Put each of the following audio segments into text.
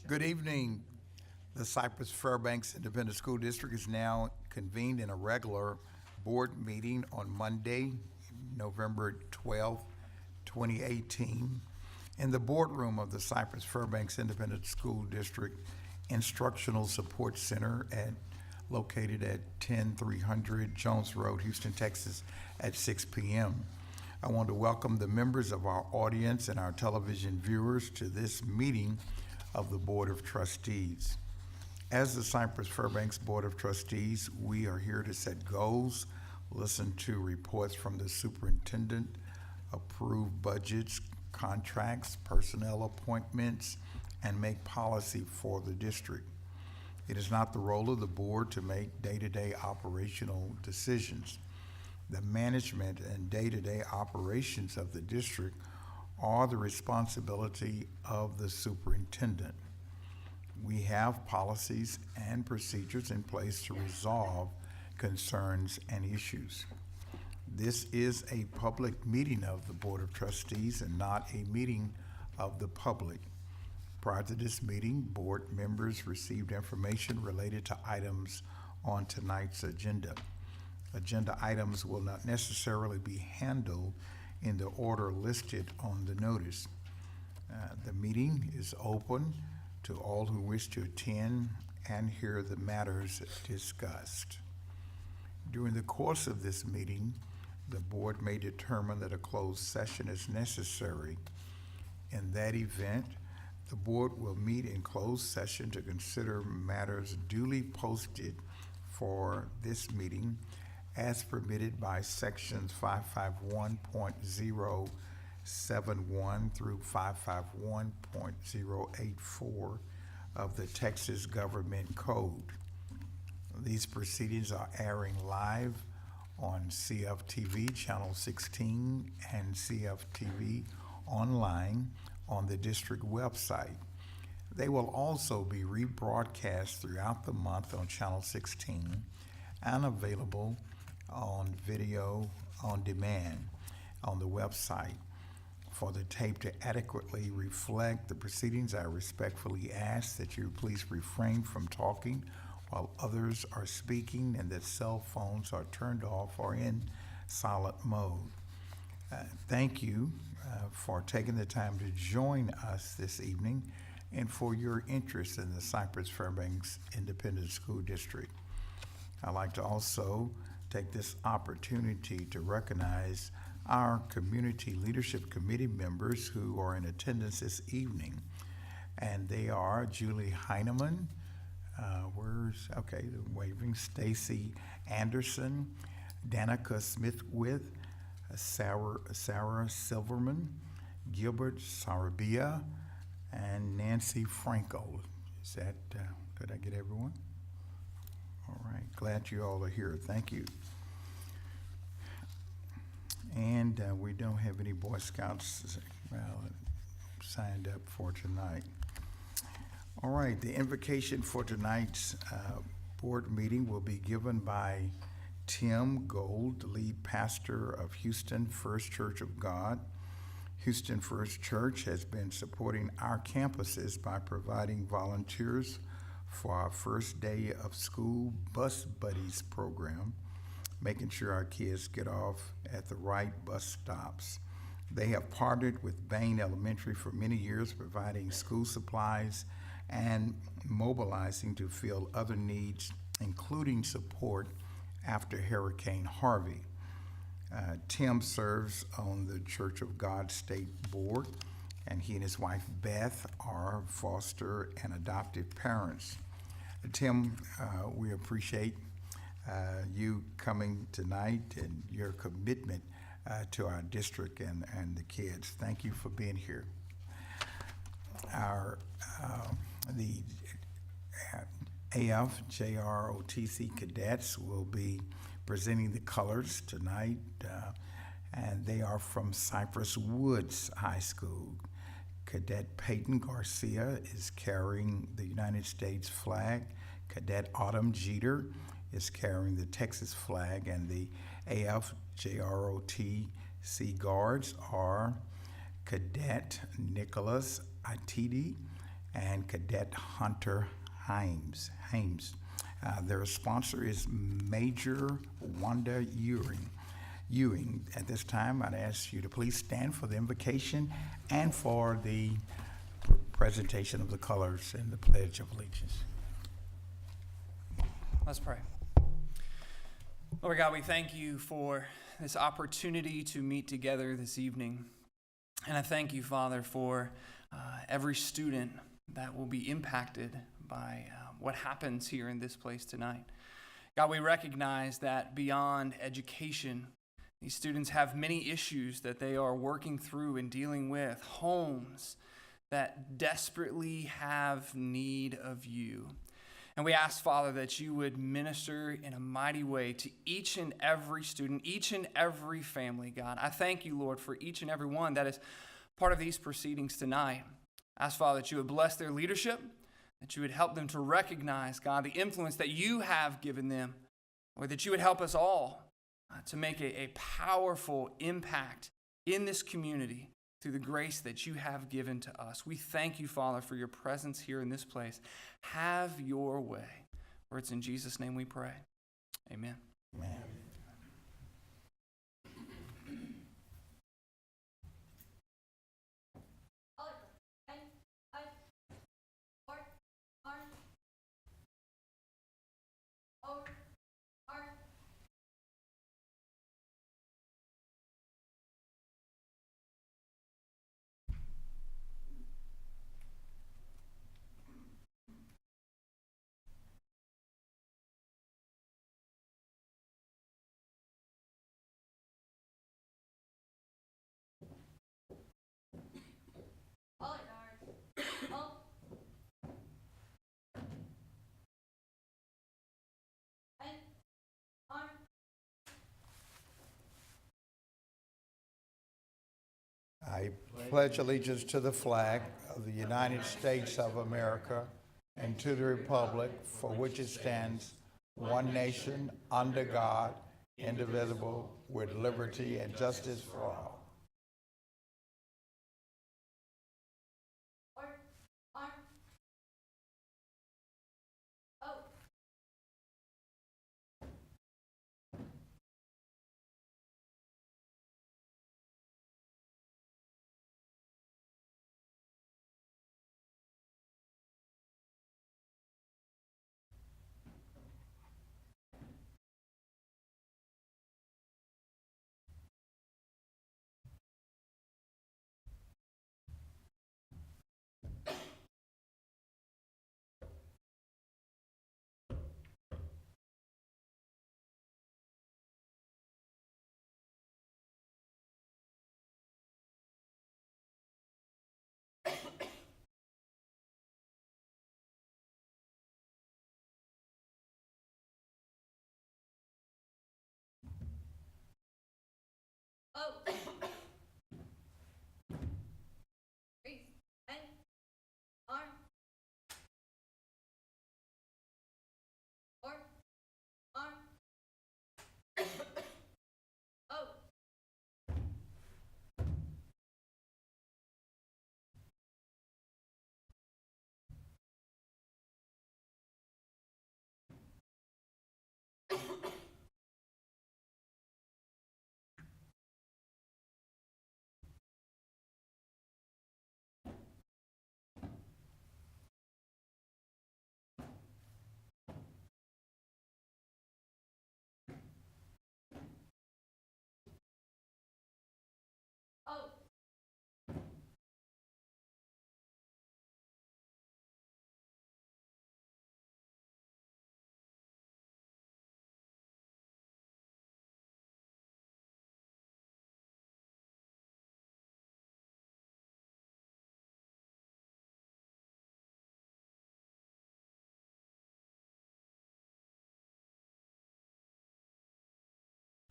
Good evening. The Cypress-Fairbanks Independent School District is now convened in a regular board meeting on Monday, November 12th, 2018, in the boardroom of the Cypress-Fairbanks Independent School District Instructional Support Center located at 10300 Jones Road, Houston, Texas, at 6 p.m. I want to welcome the members of our audience and our television viewers to this meeting of the Board of Trustees. As the Cypress-Fairbanks Board of Trustees, we are here to set goals, listen to reports from the superintendent, approve budgets, contracts, personnel appointments, and make policy for the district. It is not the role of the board to make day-to-day operational decisions. The management and day-to-day operations of the district are the responsibility of the superintendent. We have policies and procedures in place to resolve concerns and issues. This is a public meeting of the Board of Trustees and not a meeting of the public. Prior to this meeting, board members received information related to items on tonight's agenda. Agenda items will not necessarily be handled in the order listed on the notice. The meeting is open to all who wish to attend and hear the matters discussed. During the course of this meeting, the board may determine that a closed session is necessary. In that event, the board will meet in closed session to consider matters duly posted for this meeting as permitted by sections 551.071 through 551.084 of the Texas Government Code. These proceedings are airing live on CFTV Channel 16 and CFTV online on the district website. They will also be rebroadcast throughout the month on Channel 16 and available on video on demand on the website. For the tape to adequately reflect the proceedings, I respectfully ask that you please refrain from talking while others are speaking and that cell phones are turned off or in silent mode. Thank you for taking the time to join us this evening and for your interest in the Cypress-Fairbanks Independent School District. I'd like to also take this opportunity to recognize our Community Leadership Committee members who are in attendance this evening. And they are Julie Heineman, waving, Stacy Anderson, Danica Smithwith, Sarah Silverman, Gilbert Sarabia, and Nancy Franco. Is that, did I get everyone? All right, glad you all are here. Thank you. And we don't have any Boy Scouts signed up for tonight. All right, the invocation for tonight's board meeting will be given by Tim Gold, the lead pastor of Houston First Church of God. Houston First Church has been supporting our campuses by providing volunteers for our first day of school bus buddies program, making sure our kids get off at the right bus stops. They have partnered with Bain Elementary for many years, providing school supplies and mobilizing to fill other needs, including support after Hurricane Harvey. Tim serves on the Church of God State Board, and he and his wife Beth are foster and adoptive parents. Tim, we appreciate you coming tonight and your commitment to our district and the kids. Thank you for being here. Our the AFJROTC cadets will be presenting the colors tonight, and they are from Cypress Woods High School. Cadet Peyton Garcia is carrying the United States flag. Cadet Autumn Jeter is carrying the Texas flag, and the AFJROTC guards are Cadet Nicholas Itidi and Cadet Hunter Hames. Their sponsor is Major Wanda Ewing. At this time, I'd ask you to please stand for the invocation and for the presentation of the colors and the Pledge of Allegiance. Let's pray. Lord God, we thank you for this opportunity to meet together this evening. And I thank you, Father, for every student that will be impacted by what happens here in this place tonight. God, we recognize that beyond education, these students have many issues that they are working through and dealing with, homes that desperately have need of you. And we ask, Father, that you would minister in a mighty way to each and every student, each and every family, God. I thank you, Lord, for each and every one that is part of these proceedings tonight. I ask, Father, that you would bless their leadership, that you would help them to recognize, God, the influence that you have given them, or that you would help us all to make a powerful impact in this community through the grace that you have given to us. We thank you, Father, for your presence here in this place. Have your way. For it's in Jesus' name we pray. Amen. Amen. I pledge allegiance to the flag of the United States of America and to the republic for which it stands, one nation, under God, indivisible, with liberty and justice for all.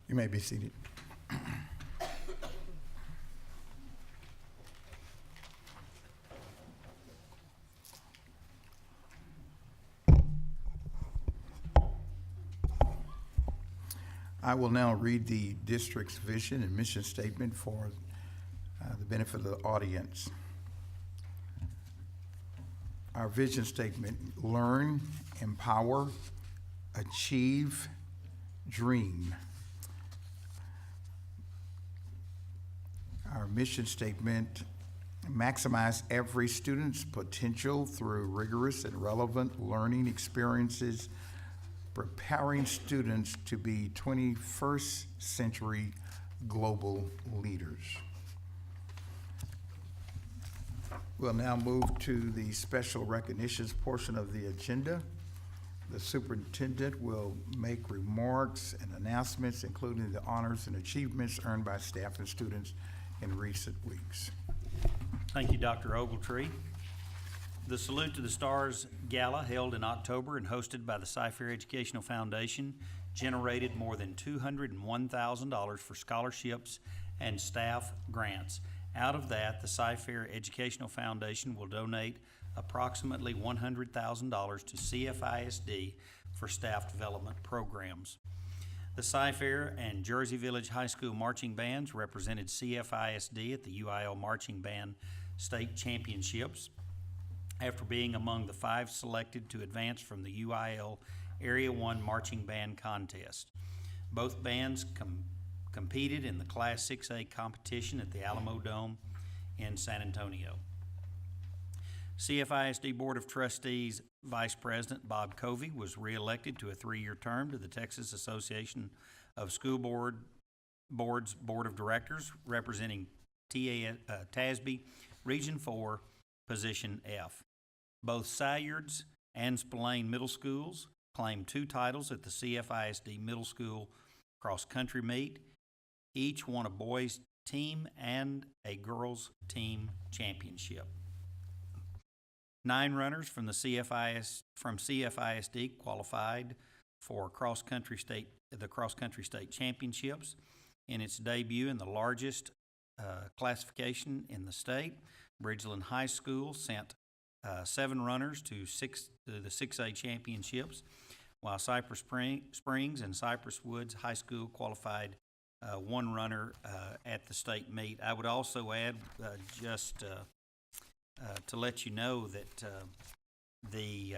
You may be seated. I will now read the district's vision and mission statement for the benefit of the audience. Our vision statement: learn, empower, achieve, dream. Our mission statement: maximize every student's potential through rigorous and relevant learning experiences, preparing students to be 21st century global leaders. We'll now move to the special recognitions portion of the agenda. The superintendent will make remarks and announcements, including the honors and achievements earned by staff and students in recent weeks. Thank you, Dr. Ogletree. The Salute to the Stars Gala, held in October and hosted by the Cypher Educational Foundation, generated more than $201,000 for scholarships and staff grants. Out of that, the Cypher Educational Foundation will donate approximately $100,000 to CFISD for staff development programs. The Cypher and Jersey Village High School marching bands represented CFISD at the UIL Marching Band State Championships after being among the 5 selected to advance from the UIL Area 1 Marching Band Contest. Both bands competed in the Class 6A competition at the Alamo Dome in San Antonio. CFISD Board of Trustees Vice President Bob Covey was reelected to a 3-year term to the Texas Association of School Boards Board of Directors, representing TASB Region 4, Position F. Both Salyards and Spillane Middle Schools claimed 2 titles at the CFISD Middle School cross-country meet. Each won a boys' team and a girls' team championship. 9 runners from the CFISD qualified for the cross-country state championships. In its debut in the largest classification in the state, Bridgeland High School sent 7 runners to the 6A championships, while Cypress Springs and Cypress Woods High School qualified 1 runner at the state meet. I would also add, to let you know that the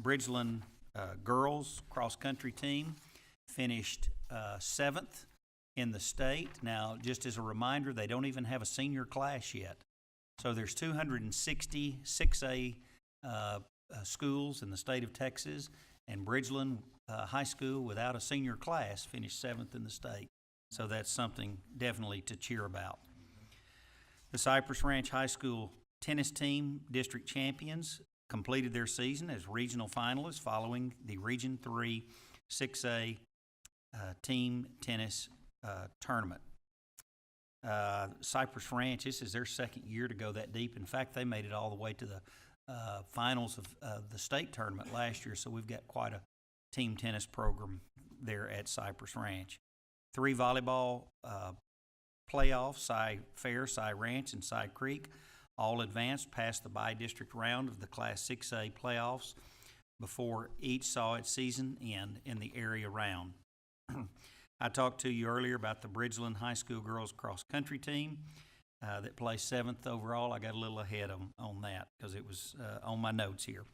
Bridgeland girls cross-country team finished 7th in the state. Now, just as a reminder, they don't even have a senior class yet. So there's 260 6A schools in the state of Texas, and Bridgeland High School, without a senior class, finished 7th in the state. So that's something definitely to cheer about. The Cypress Ranch High School tennis team, district champions, completed their season as regional finalists following the Region 3 6A team tennis tournament. Cypress Ranch, this is their 2nd year to go that deep. In fact, they made it all the way to the finals of the state tournament last year, so we've got quite a team tennis program there at Cypress Ranch. 3 volleyball playoffs, Cy Fair, Cy Ranch, and Cy Creek, all advanced past the by-district round of the Class 6A playoffs before each saw its season end in the area round. I talked to you earlier about the Bridgeland High School girls cross-country team that placed 7th overall. I got a little ahead on that because it was on my notes here.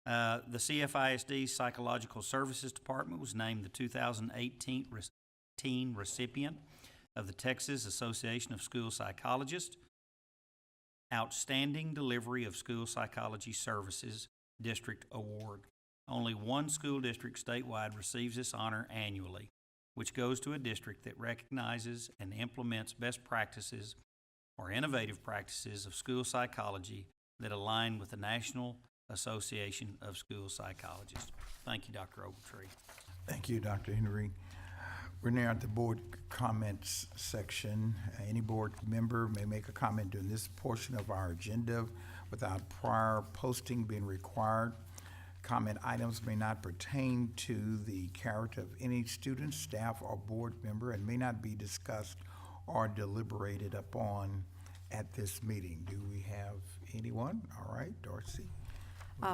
The CFISD Psychological Services Department was named the 2018 recipient of the Texas Association of School Psychologists Outstanding Delivery of School Psychology Services District Award. Only one school district statewide receives this honor annually, which goes to a district that recognizes and implements best practices or innovative practices of school psychology that align with the National Association of School Psychologists. Thank you, Dr. Ogletree. Thank you, Dr. Henry. We're now at the board comments section. Any board member may make a comment during this portion of our agenda without prior posting being required. Comment items may not pertain to the character of any student, staff, or board member and may not be discussed or deliberated upon at this meeting. Do we have anyone? All right, Darcy,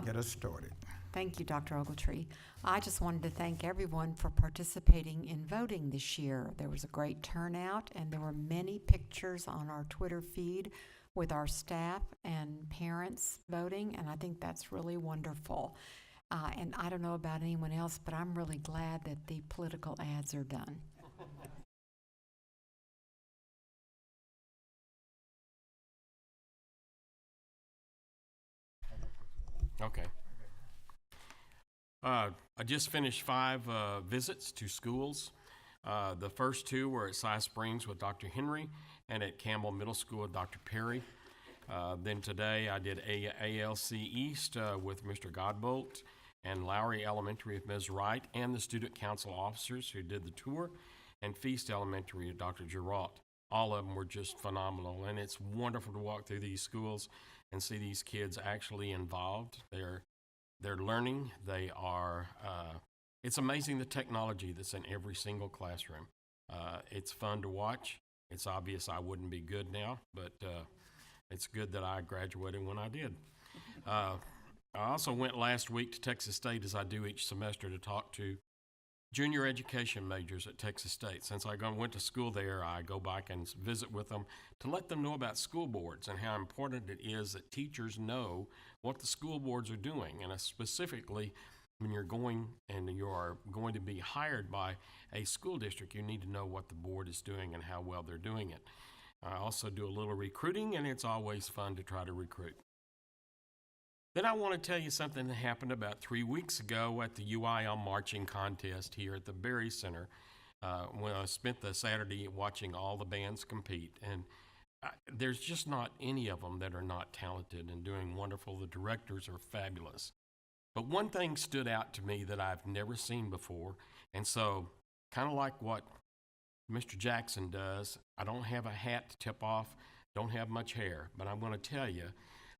get us started. Thank you, Dr. Ogletree. I just wanted to thank everyone for participating in voting this year. There was a great turnout, and there were many pictures on our Twitter feed with our staff and parents voting, and I think that's really wonderful. And I don't know about anyone else, but I'm really glad that the political ads are done. Okay. I just finished 5 visits to schools. The first 2 were at Cy Springs with Dr. Henry and at Campbell Middle School with Dr. Perry. Then today I did ALC East with Mr. Godbolt and Lowry Elementary with Ms. Wright and the student council officers who did the tour, and Feast Elementary with Dr. Giroux. All of them were just phenomenal, and it's wonderful to walk through these schools and see these kids actually involved. They're learning. They are. It's amazing the technology that's in every single classroom. It's fun to watch. It's obvious I wouldn't be good now, but it's good that I graduated when I did. I also went last week to Texas State, as I do each semester, to talk to junior education majors at Texas State. Since I went to school there, I go back and visit with them to let them know about school boards and how important it is that teachers know what the school boards are doing. And specifically, when you're going and you are going to be hired by a school district, you need to know what the board is doing and how well they're doing it. I also do a little recruiting, and it's always fun to try to recruit. Then I want to tell you something that happened about 3 weeks ago at the UIL marching contest here at the Berry Center, when I spent the Saturday watching all the bands compete. And there's just not any of them that are not talented and doing wonderful. The directors are fabulous. But one thing stood out to me that I've never seen before, and so kind of like what Mr. Jackson does, I don't have a hat to tip off, don't have much hair, but I'm going to tell you,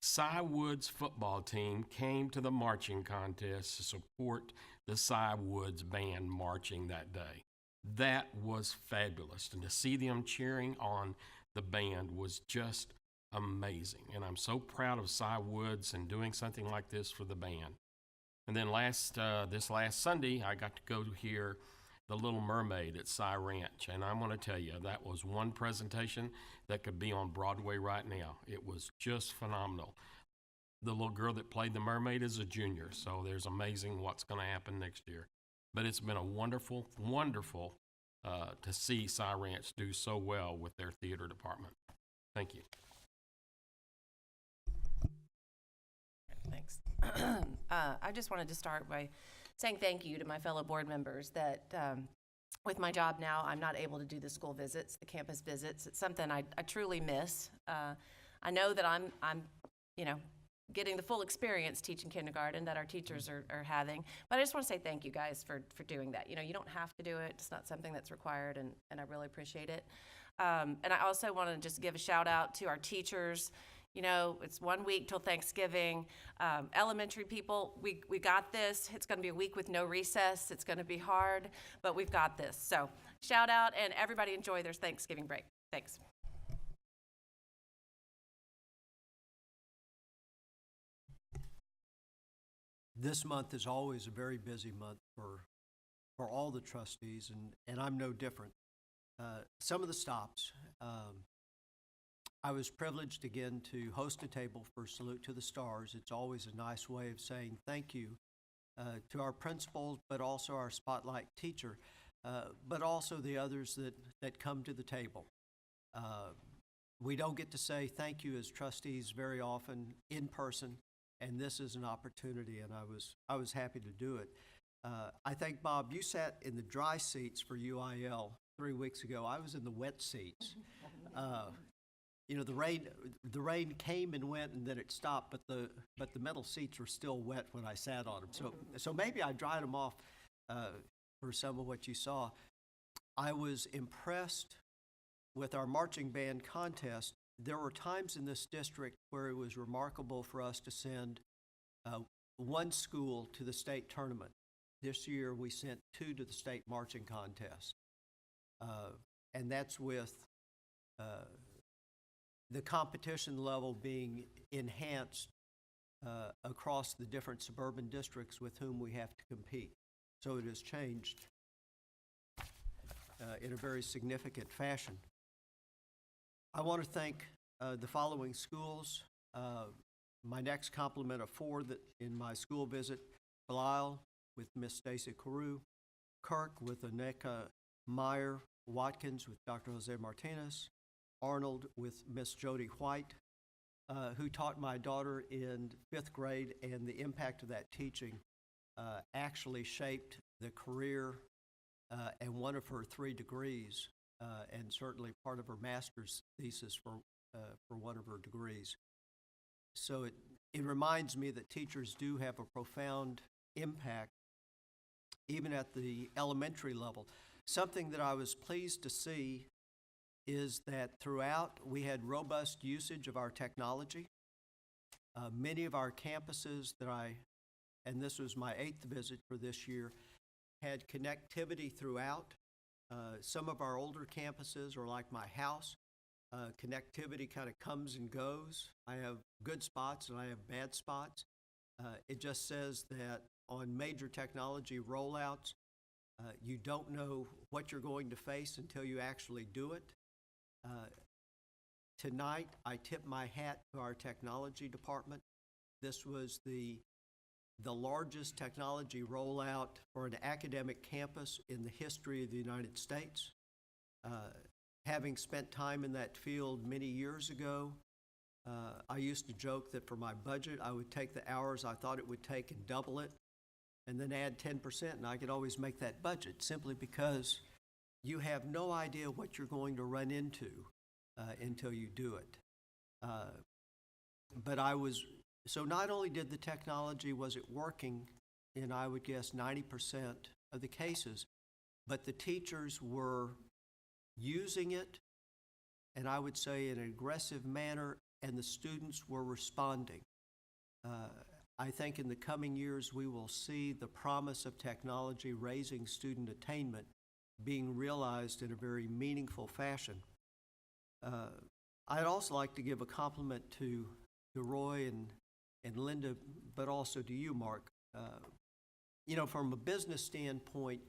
Cy Woods football team came to the marching contest to support the Cy Woods band marching that day. That was fabulous, and to see them cheering on the band was just amazing. And I'm so proud of Cy Woods and doing something like this for the band. And then this last Sunday, I got to go hear The Little Mermaid at Cy Ranch, and I'm going to tell you, that was one presentation that could be on Broadway right now. It was just phenomenal. The little girl that played the mermaid is a junior, so there's amazing what's going to happen next year. But it's been a wonderful, wonderful to see Cy Ranch do so well with their theater department. Thank you. Thanks. I just wanted to start by saying thank you to my fellow board members that with my job now, I'm not able to do the school visits, the campus visits. It's something I truly miss. I know that I'm getting the full experience teaching kindergarten that our teachers are having, but I just want to say thank you guys for doing that. You don't have to do it. It's not something that's required, and I really appreciate it. And I also want to just give a shout out to our teachers. It's 1 week till Thanksgiving. Elementary people, we got this. It's going to be a week with no recess. It's going to be hard, but we've got this. So shout out, and everybody enjoy their Thanksgiving break. Thanks. This month is always a very busy month for all the trustees, and I'm no different. Some of the stops. I was privileged again to host a table for Salute to the Stars. It's always a nice way of saying thank you to our principals, but also our spotlight teacher, but also the others that come to the table. We don't get to say thank you as trustees very often in person, and this is an opportunity, and I was happy to do it. I think, Bob, you sat in the dry seats for UIL 3 weeks ago. I was in the wet seats. The rain came and went, and then it stopped, but the metal seats were still wet when I sat on them. So maybe I dried them off for some of what you saw. I was impressed with our marching band contest. There were times in this district where it was remarkable for us to send one school to the state tournament. This year we sent 2 to the state marching contest, and that's with the competition level being enhanced across the different suburban districts with whom we have to compete. So it has changed in a very significant fashion. I want to thank the following schools. My next complement of 4 that in my school visit: Belial with Miss Stacy Carew, Kirk with Aneka Meyer, Watkins with Dr. Jose Martinez, Arnold with Miss Jody White, who taught my daughter in 5th grade, and the impact of that teaching actually shaped the career and one of her 3 degrees, and certainly part of her master's thesis for one of her degrees. So it reminds me that teachers do have a profound impact, even at the elementary level. Something that I was pleased to see is that throughout we had robust usage of our technology. Many of our campuses and this was my 8th visit for this year, had connectivity throughout. Some of our older campuses are like my house. Connectivity kind of comes and goes. I have good spots and I have bad spots. It just says that on major technology rollouts, you don't know what you're going to face until you actually do it. Tonight, I tip my hat to our technology department. This was the largest technology rollout for an academic campus in the history of the United States. Having spent time in that field many years ago, I used to joke that for my budget, I would take the hours I thought it would take and double it, and then add 10%, and I could always make that budget, simply because you have no idea what you're going to run into until you do it. So not only did the technology, was it working in, I would guess, 90% of the cases, but the teachers were using it, and I would say in an aggressive manner, and the students were responding. I think in the coming years we will see the promise of technology raising student attainment being realized in a very meaningful fashion. I'd also like to give a compliment to Roy and Linda, but also to you, Mark. From a business standpoint,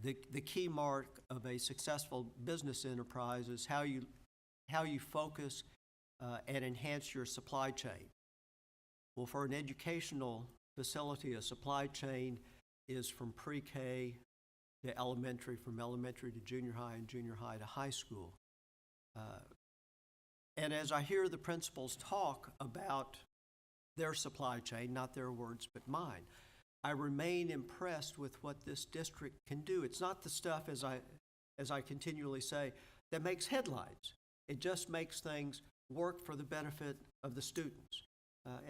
the key mark of a successful business enterprise is how you focus and enhance your supply chain. Well, for an educational facility, a supply chain is from pre-K to elementary, from elementary to junior high, and junior high to high school. And as I hear the principals talk about their supply chain, not their words but mine, I remain impressed with what this district can do. It's not the stuff, as I continually say, that makes headlines. It just makes things work for the benefit of the students.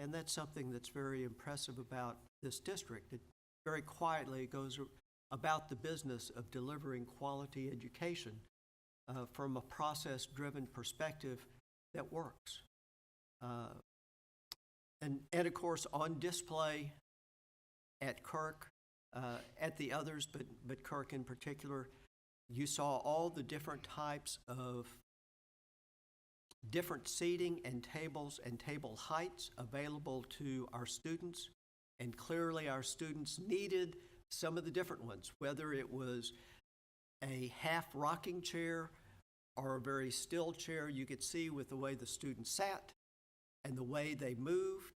And that's something that's very impressive about this district. It very quietly goes about the business of delivering quality education from a process-driven perspective that works. And of course, on display at Kirk, at the others, but Kirk in particular, you saw all the different types of different seating and table heights available to our students. And clearly our students needed some of the different ones, whether it was a half rocking chair or a very still chair. You could see with the way the students sat and the way they moved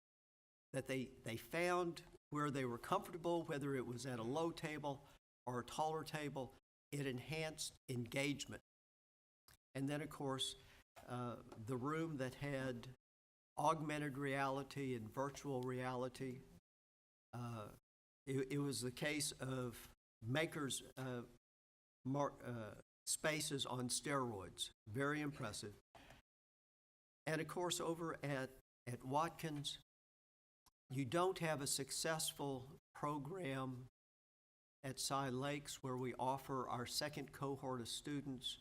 that they found where they were comfortable, whether it was at a low table or a taller table. It enhanced engagement. And then, of course, the room that had augmented reality and virtual reality, it was the case of makers' spaces on steroids. Very impressive. And of course, over at Watkins, you don't have a successful program at Cy Lakes where we offer our second cohort of students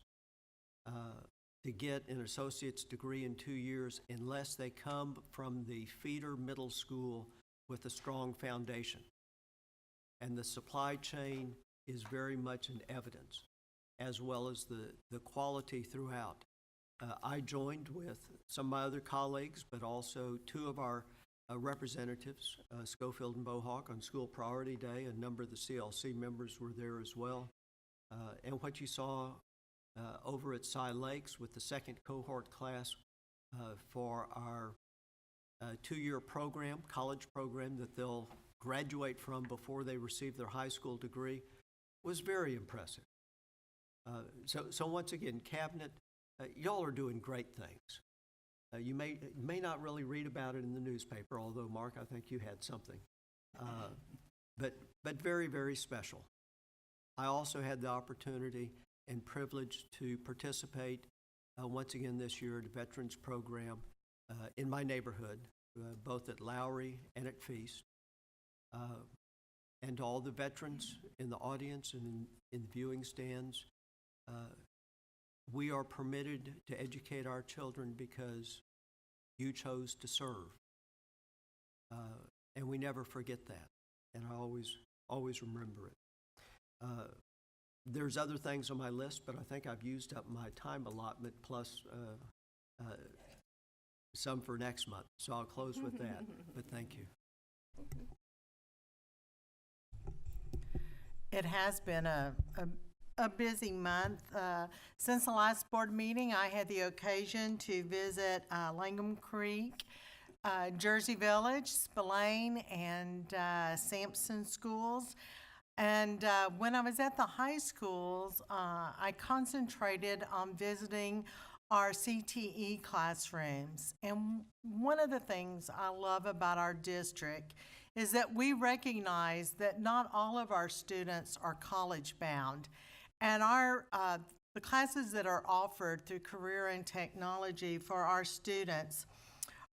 to get an associate's degree in 2 years unless they come from the feeder middle school with a strong foundation. And the supply chain is very much in evidence, as well as the quality throughout. I joined with some of my other colleagues, but also 2 of our representatives, Schofield and Bohawk, on School Priority Day. A number of the CLC members were there as well. And what you saw over at Cy Lakes with the second cohort class for our two-year program, college program that they'll graduate from before they receive their high school degree was very impressive. So once again, Cabinet, y'all are doing great things. You may not really read about it in the newspaper, although, Mark, I think you had something. But very, very special. I also had the opportunity and privilege to participate once again this year at a veterans program in my neighborhood, both at Lowry and at Feast. And to all the veterans in the audience and in the viewing stands, we are permitted to educate our children because you chose to serve. And we never forget that. And I always remember it. There's other things on my list, but I think I've used up my time allotment plus some for next month. So I'll close with that. But thank you. It has been a busy month. Since the last board meeting, I had the occasion to visit Langham Creek, Jersey Village, Spillane, and Sampson schools. And when I was at the high schools, I concentrated on visiting our CTE classrooms. And one of the things I love about our district is that we recognize that not all of our students are college bound. And the classes that are offered through Career and Technology for our students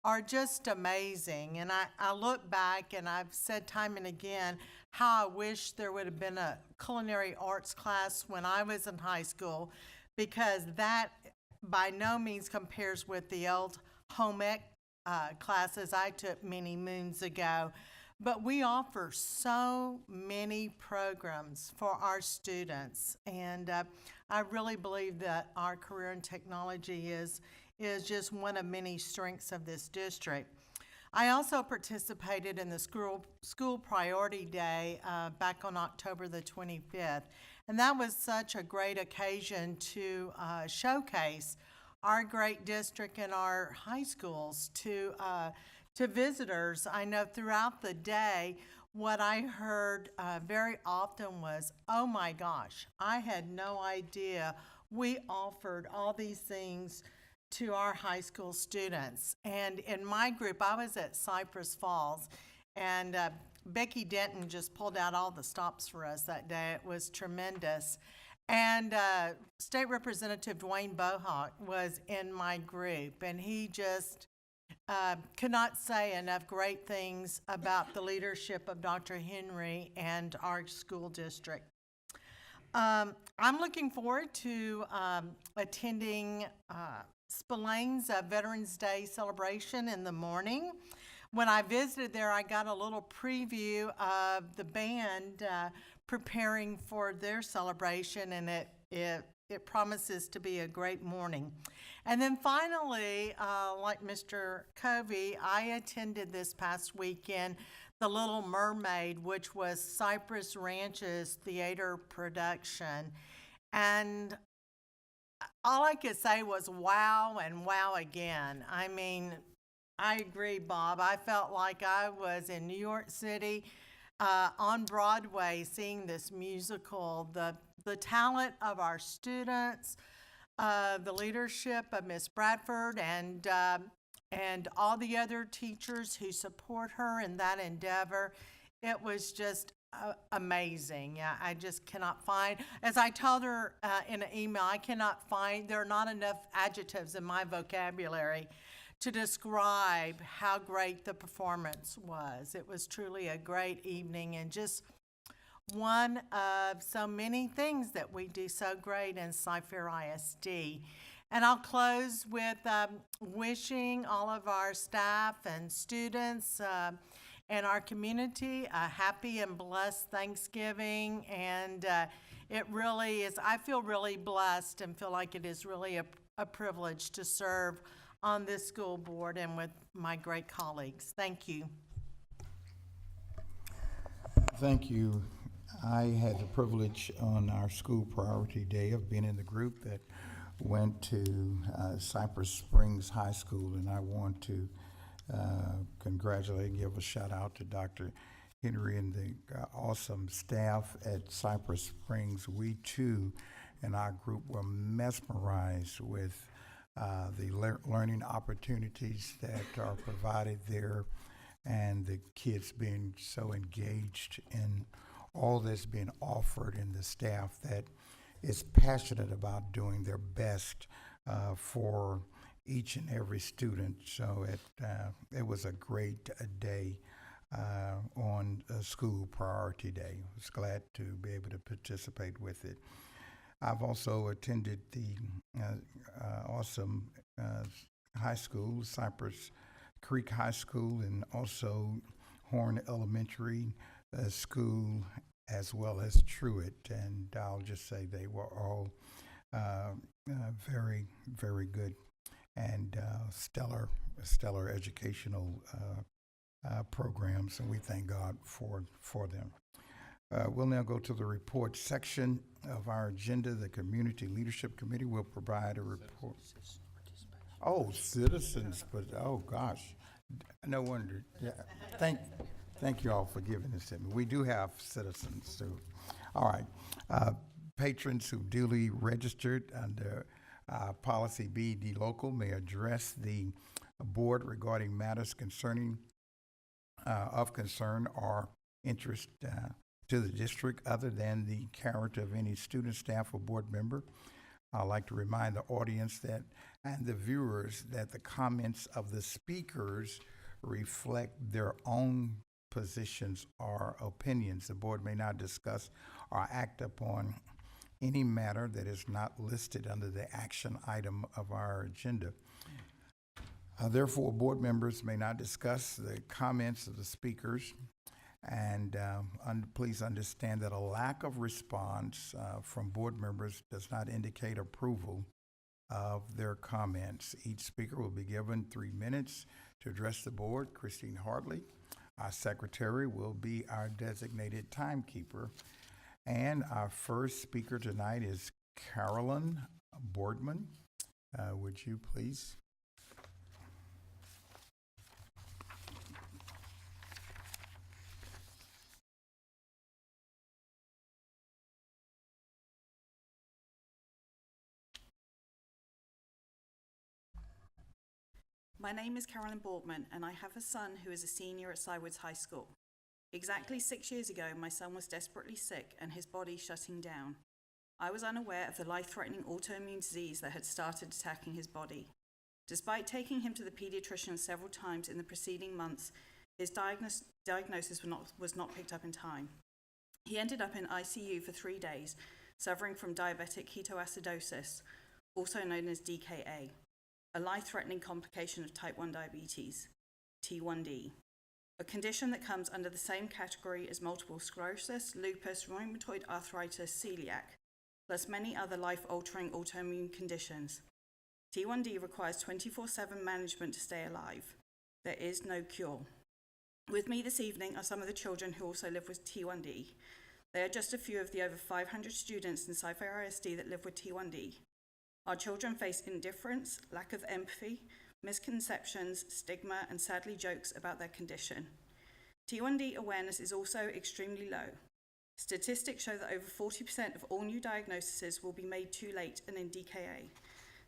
are just amazing. And I look back and I've said time and again how I wish there would have been a culinary arts class when I was in high school, because that by no means compares with the old home ec classes I took many moons ago. But we offer so many programs for our students, and I really believe that our Career and Technology is just one of many strengths of this district. I also participated in the School Priority Day back on October the 25th, and that was such a great occasion to showcase our great district and our high schools to visitors. I know throughout the day, what I heard very often was, "Oh my gosh, I had no idea we offered all these things to our high school students." And in my group, I was at Cypress Falls, and Becky Denton just pulled out all the stops for us that day. It was tremendous. And State Representative Dwayne Bohawk was in my group, and he just could not say enough great things about the leadership of Dr. Henry and our school district. I'm looking forward to attending Spillane's Veterans Day celebration in the morning. When I visited there, I got a little preview of the band preparing for their celebration, and it promises to be a great morning. And then finally, like Mr. Covey, I attended this past weekend The Little Mermaid, which was Cypress Ranch's theater production. And all I could say was wow and wow again. I mean, I agree, Bob. I felt like I was in New York City on Broadway seeing this musical. The talent of our students, the leadership of Miss Bradford, and all the other teachers who support her in that endeavor. It was just amazing. Yeah, I just cannot find, as I told her in an email, there are not enough adjectives in my vocabulary to describe how great the performance was. It was truly a great evening, and just one of so many things that we do so great in Cy-Fair ISD. And I'll close with wishing all of our staff and students and our community a happy and blessed Thanksgiving. And it really is, I feel really blessed and feel like it is really a privilege to serve on this school board and with my great colleagues. Thank you. Thank you. I had the privilege on our school priority day of being in the group that went to Cypress Springs High School, and I want to congratulate and give a shout out to Dr. Henry and the awesome staff at Cypress Springs. We too, in our group, were mesmerized with the learning opportunities that are provided there, and the kids being so engaged in all that's being offered, and the staff that is passionate about doing their best for each and every student. So it was a great day on School Priority Day. I was glad to be able to participate with it. I've also attended the awesome high school, Cypress Creek High School, and also Horn Elementary School, as well as Truett. And I'll just say they were all very, very good and stellar educational programs, and we thank God for them. We'll now go to the report section of our agenda. The Community Leadership Committee will provide a report. Oh, citizens, but oh gosh, no wonder. Yeah, thank you all for giving this to me. We do have citizens too. All right, patrons who duly registered under policy BED local may address the board regarding matters concerning of concern or interest to the district other than the character of any student, staff, or board member. I'd like to remind the audience that and the viewers that the comments of the speakers reflect their own positions or opinions. The board may not discuss or act upon any matter that is not listed under the action item of our agenda. Therefore, board members may not discuss the comments of the speakers, and please understand that a lack of response from board members does not indicate approval of their comments. Each speaker will be given 3 minutes to address the board. Christine Hartley, our secretary, will be our designated timekeeper. And our first speaker tonight is Carolyn Boardman. Would you please? My name is Carolyn Boardman, and I have a son who is a senior at Cywoods High School. Exactly 6 years ago, my son was desperately sick and his body shutting down. I was unaware of the life-threatening autoimmune disease that had started attacking his body. Despite taking him to the pediatrician several times in the preceding months, his diagnosis was not picked up in time. He ended up in ICU for 3 days, suffering from diabetic ketoacidosis, also known as DKA, a life-threatening complication of type 1 diabetes, T1D, a condition that comes under the same category as multiple sclerosis, lupus, rheumatoid arthritis, celiac, plus many other life-altering autoimmune conditions. T1D requires 24/7 management to stay alive. There is no cure. With me this evening are some of the children who also live with T1D. They are just a few of the over 500 students in Cypress-Fairbanks that live with T1D. Our children face indifference, lack of empathy, misconceptions, stigma, and sadly jokes about their condition. T1D awareness is also extremely low. Statistics show that over 40% of all new diagnoses will be made too late and in DKA.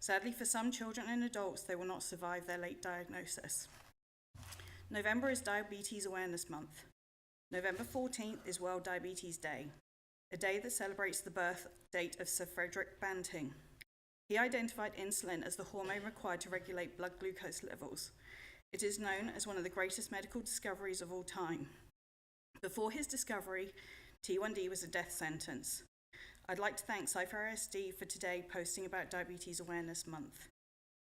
Sadly, for some children and adults, they will not survive their late diagnosis. November is Diabetes Awareness Month. November 14th is World Diabetes Day, a day that celebrates the birth date of Sir Frederick Banting. He identified insulin as the hormone required to regulate blood glucose levels. It is known as one of the greatest medical discoveries of all time. Before his discovery, T1D was a death sentence. I'd like to thank Cypress-Fairbanks for today posting about Diabetes Awareness Month.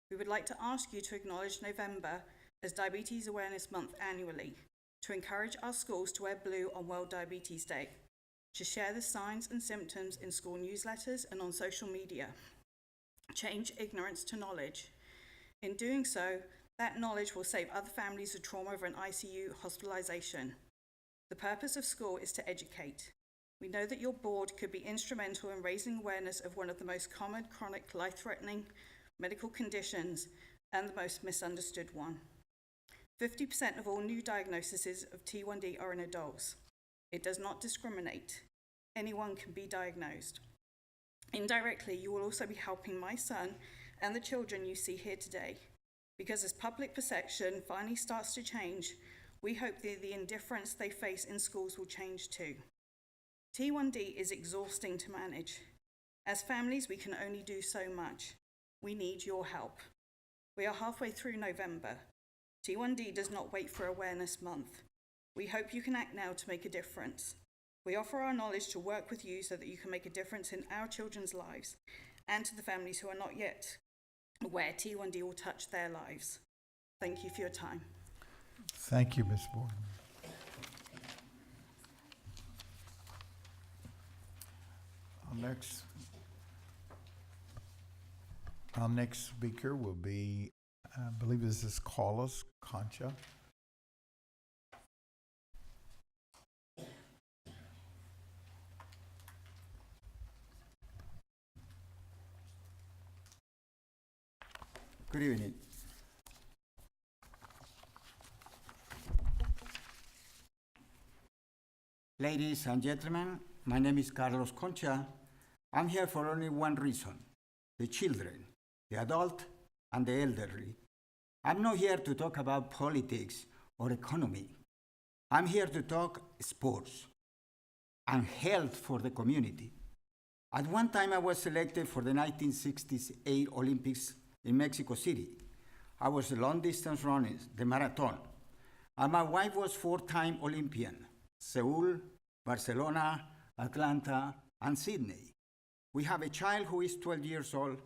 We would like to ask you to acknowledge November as Diabetes Awareness Month annually, to encourage our schools to wear blue on World Diabetes Day, to share the signs and symptoms in school newsletters and on social media. Change ignorance to knowledge. In doing so, that knowledge will save other families the trauma of an ICU hospitalization. The purpose of school is to educate. We know that your board could be instrumental in raising awareness of one of the most common chronic life-threatening medical conditions and the most misunderstood one. 50% of all new diagnoses of T1D are in adults. It does not discriminate. Anyone can be diagnosed. Indirectly, you will also be helping my son and the children you see here today, because as public perception finally starts to change, we hope that the indifference they face in schools will change too. T1D is exhausting to manage. As families, we can only do so much. We need your help. We are halfway through November. T1D does not wait for Awareness Month. We hope you can act now to make a difference. We offer our knowledge to work with you so that you can make a difference in our children's lives and to the families who are not yet aware T1D will touch their lives. Thank you for your time. Thank you, Ms. Borden. Our next speaker will be, I believe this is Carlos Concha. Good evening. Ladies and gentlemen, my name is Carlos Concha. I'm here for only one reason: the children, the adult, and the elderly. I'm not here to talk about politics or economy. I'm here to talk sports and health for the community. At one time, I was selected for the 1968 Olympics in Mexico City. I was a long-distance runner, the marathon. And my wife was four-time Olympian: Seoul, Barcelona, Atlanta, and Sydney. We have a child who is 12 years old,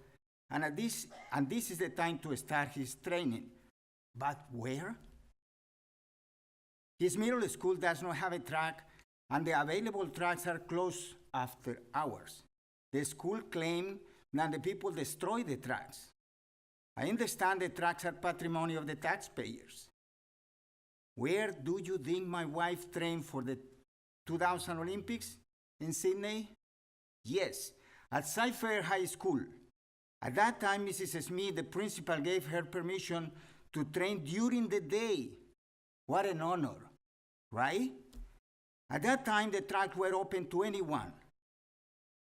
and this is the time to start his training. But where? His middle school does not have a track, and the available tracks are closed after hours. The school claims that the people destroy the tracks. I understand the tracks are patrimony of the taxpayers. Where do you think my wife trained for the 2000 Olympics? In Sydney? Yes, at Cypress High School. At that time, Mrs. Smith, the principal, gave her permission to train during the day. What an honor, right? At that time, the tracks were open to anyone.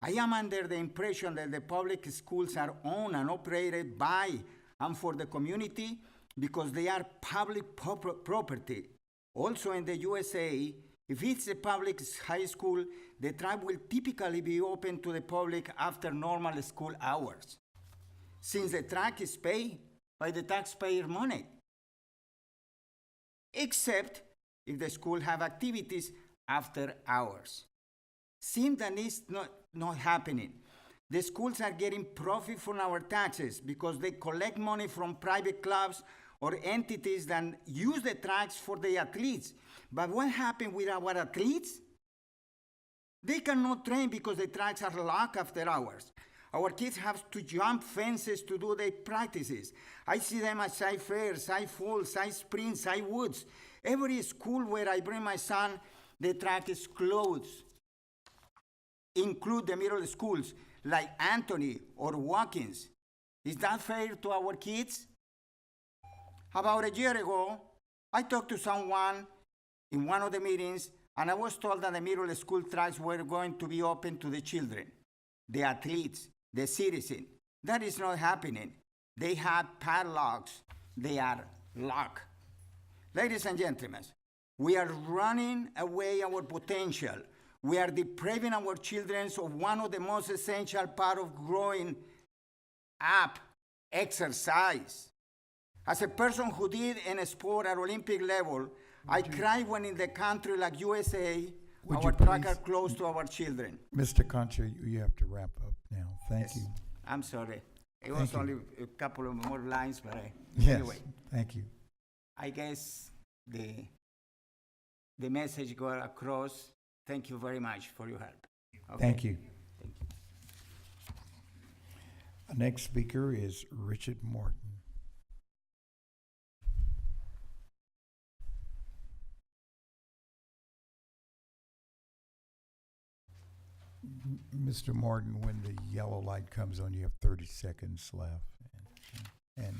I am under the impression that the public schools are owned and operated by and for the community because they are public property. Also in the USA, if it's a public high school, the track will typically be open to the public after normal school hours, since the track is paid by the taxpayer money. Except if the school have activities after hours. Since that is not happening, the schools are getting profit from our taxes because they collect money from private clubs or entities that use the tracks for the athletes. But what happened with our athletes? They cannot train because the tracks are locked after hours. Our kids have to jump fences to do their practices. I see them at Sci Fair, Sci Falls, Sci Springs, Sci Woods. Every school where I bring my son, the track is closed. Include the middle schools like Anthony or Watkins. Is that fair to our kids? About a year ago, I talked to someone in one of the meetings, and I was told that the middle school tracks were going to be open to the children, the athletes, the citizens. That is not happening. They have padlocks. They are locked. Ladies and gentlemen, we are running away our potential. We are depriving our children of one of the most essential parts of growing up, exercise. As a person who did in a sport at Olympic level, I cry when in the country like USA, Would our you tracks are please- close to our children. Mr. Concha, you have to wrap up now. Thank you. I'm sorry. It Thank was you. only a couple of more lines, but Yes, anyway, thank you. I guess the message got across. Thank you very much for your help. Okay? Thank you. Our next speaker is Richard Morton. Mr. Martin, when the yellow light comes on, you have 30 seconds left. And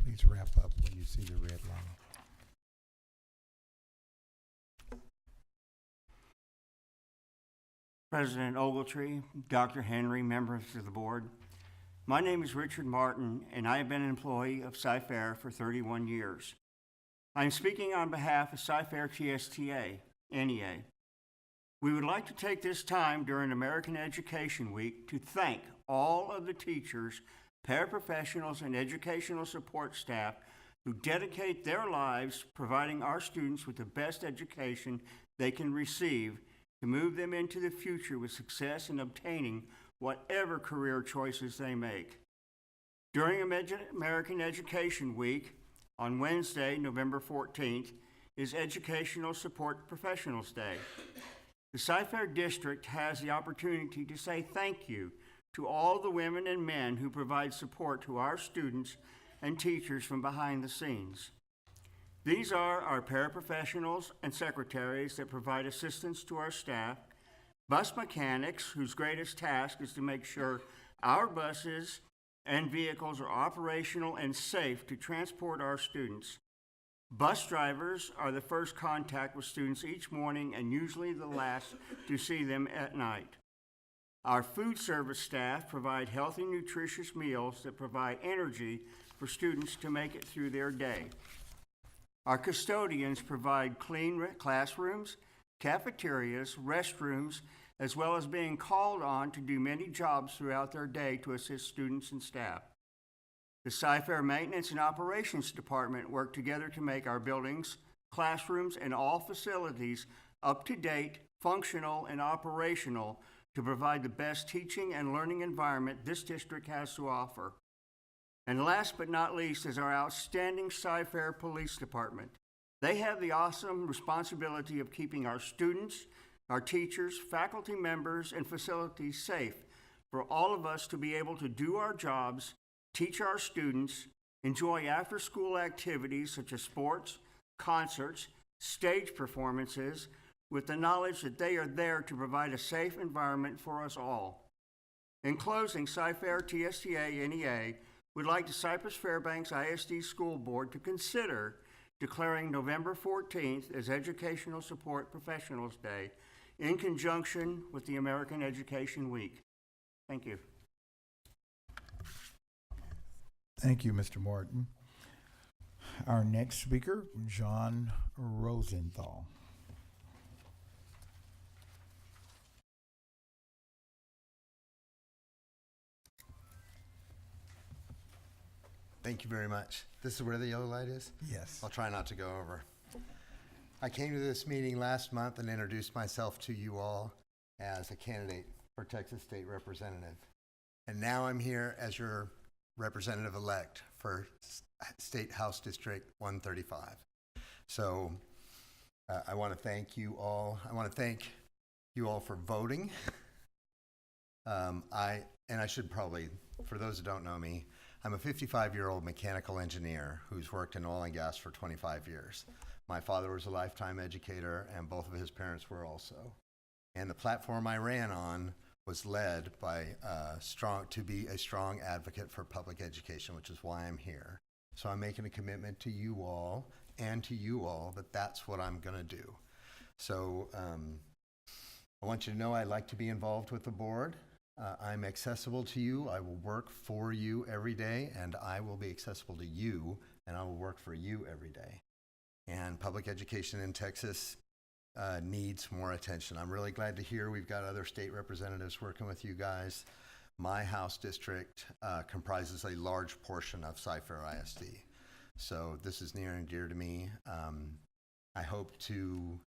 please wrap up when you see the red light. President Ogletree, Dr. Henry, members of the board. My name is Richard Martin, and I have been an employee of Cyfair for 31 years. I am speaking on behalf of Cyfair TSTA, NEA. We would like to take this time during American Education Week to thank all of the teachers, paraprofessionals, and educational support staff who dedicate their lives providing our students with the best education they can receive to move them into the future with success in obtaining whatever career choices they make. During American Education Week, on Wednesday, November 14th, is Educational Support Professionals Day. The Cyfair District has the opportunity to say thank you to all the women and men who provide support to our students and teachers from behind the scenes. These are our paraprofessionals and secretaries that provide assistance to our staff, bus mechanics whose greatest task is to make sure our buses and vehicles are operational and safe to transport our students. Bus drivers are the first contact with students each morning and usually the last to see them at night. Our food service staff provide healthy, nutritious meals that provide energy for students to make it through their day. Our custodians provide clean classrooms, cafeterias, restrooms, as well as being called on to do many jobs throughout their day to assist students and staff. The Cyfair Maintenance and Operations Department work together to make our buildings, classrooms, and all facilities up to date, functional, and operational to provide the best teaching and learning environment this district has to offer. And last but not least is our outstanding Cyfair Police Department. They have the awesome responsibility of keeping our students, our teachers, faculty members, and facilities safe for all of us to be able to do our jobs, teach our students, enjoy after-school activities such as sports, concerts, stage performances, with the knowledge that they are there to provide a safe environment for us all. In closing, Cyfair TSTA NEA would like the Cypress-Fairbanks ISD School Board to consider declaring November 14th as Educational Support Professionals Day in conjunction with the American Education Week. Thank you. Thank you, Mr. Martin. Our next speaker, John Rosenthal. Thank you very much. This is where the yellow light is? Yes. I'll try not to go over. I came to this meeting last month and introduced myself to you all as a candidate for Texas State Representative. And now I'm here as your representative-elect for State House District 135. So I want to thank you all. I want to thank you all for voting. I should probably, for those who don't know me, I'm a 55-year-old mechanical engineer who's worked in oil and gas for 25 years. My father was a lifetime educator, and both of his parents were also. And the platform I ran on was led by to be a strong advocate for public education, which is why I'm here. So I'm making a commitment to you all and to you all that that's what I'm going to do. So I want you to know I like to be involved with the board. I'm accessible to you. I will work for you every day, and I will be accessible to you, and I will work for you every day. And public education in Texas needs more attention. I'm really glad to hear we've got other state representatives working with you guys. My House district comprises a large portion of Cypher ISD. So this is near and dear to me. I hope to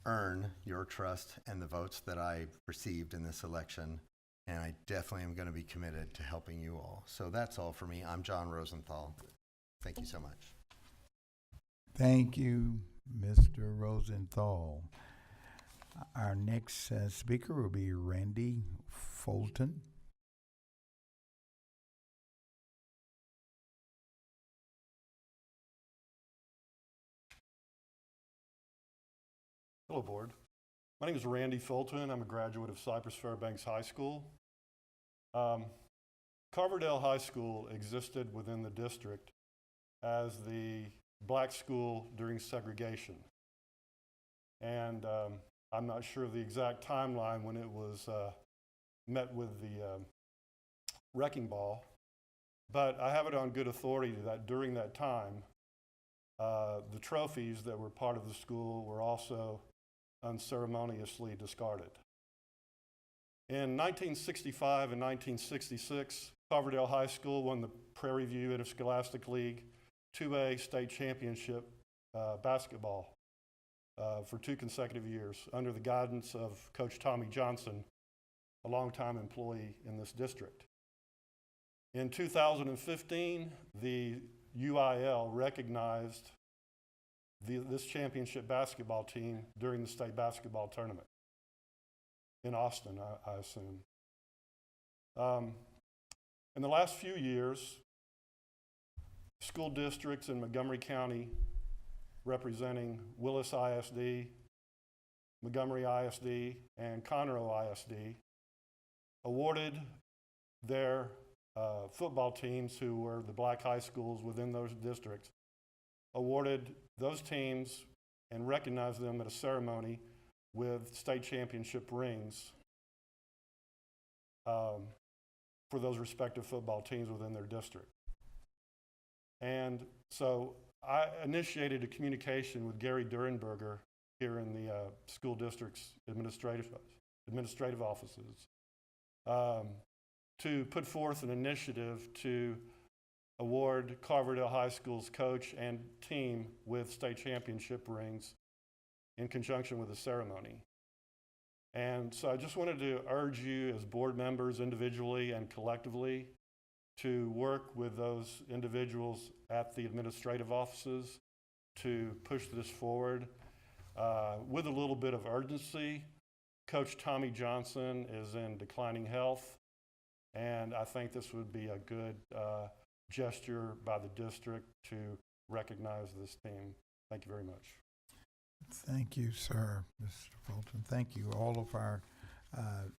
earn your trust and the votes that I received in this election. And I definitely am going to be committed to helping you all. So that's all for me. I'm John Rosenthal. Thank you so much. Thank you, Mr. Rosenthal. Our next speaker will be Randy Fulton. Hello, Board. My name is Randy Fulton. I'm a graduate of Cypress-Fairbanks High School. Carverdale High School existed within the district as the black school during segregation. And I'm not sure of the exact timeline when it was met with the wrecking ball, but I have it on good authority that during that time, the trophies that were part of the school were also unceremoniously discarded. In 1965 and 1966, Carverdale High School won the Prairie View Interscholastic League 2A state championship basketball for 2 consecutive years under the guidance of Coach Tommy Johnson, a longtime employee in this district. In 2015, the UIL recognized this championship basketball team during the state basketball tournament in Austin, I assume. In the last few years, school districts in Montgomery County representing Willis ISD, Montgomery ISD, and Conroe ISD awarded their football teams, who were the black high schools within those districts, awarded those teams and recognized them at a ceremony with state championship rings for those respective football teams within their district. And so I initiated a communication with Gary Durenberger here in the school district's administrative offices to put forth an initiative to award Carverdale High School's coach and team with state championship rings in conjunction with the ceremony. And so I just wanted to urge you as board members individually and collectively to work with those individuals at the administrative offices to push this forward with a little bit of urgency. Coach Tommy Johnson is in declining health, and I think this would be a good gesture by the district to recognize this team. Thank you very much. Thank you, sir, Mr. Fulton. Thank you, all of our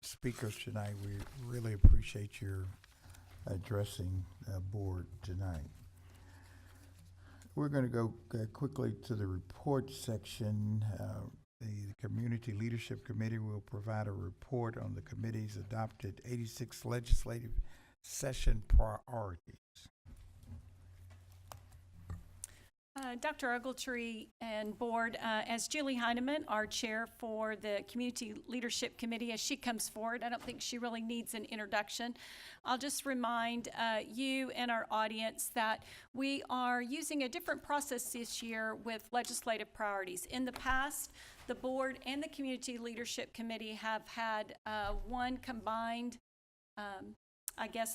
speakers tonight. We really appreciate your addressing the board tonight. We're going to go quickly to the report section. The Community Leadership Committee will provide a report on the committee's adopted 86 legislative session priorities. Dr. Ogletree and board, as Julie Heineman, our chair for the Community Leadership Committee, as she comes forward, I don't think she really needs an introduction. I'll just remind you and our audience that we are using a different process this year with legislative priorities. In the past, the board and the Community Leadership Committee have had one combined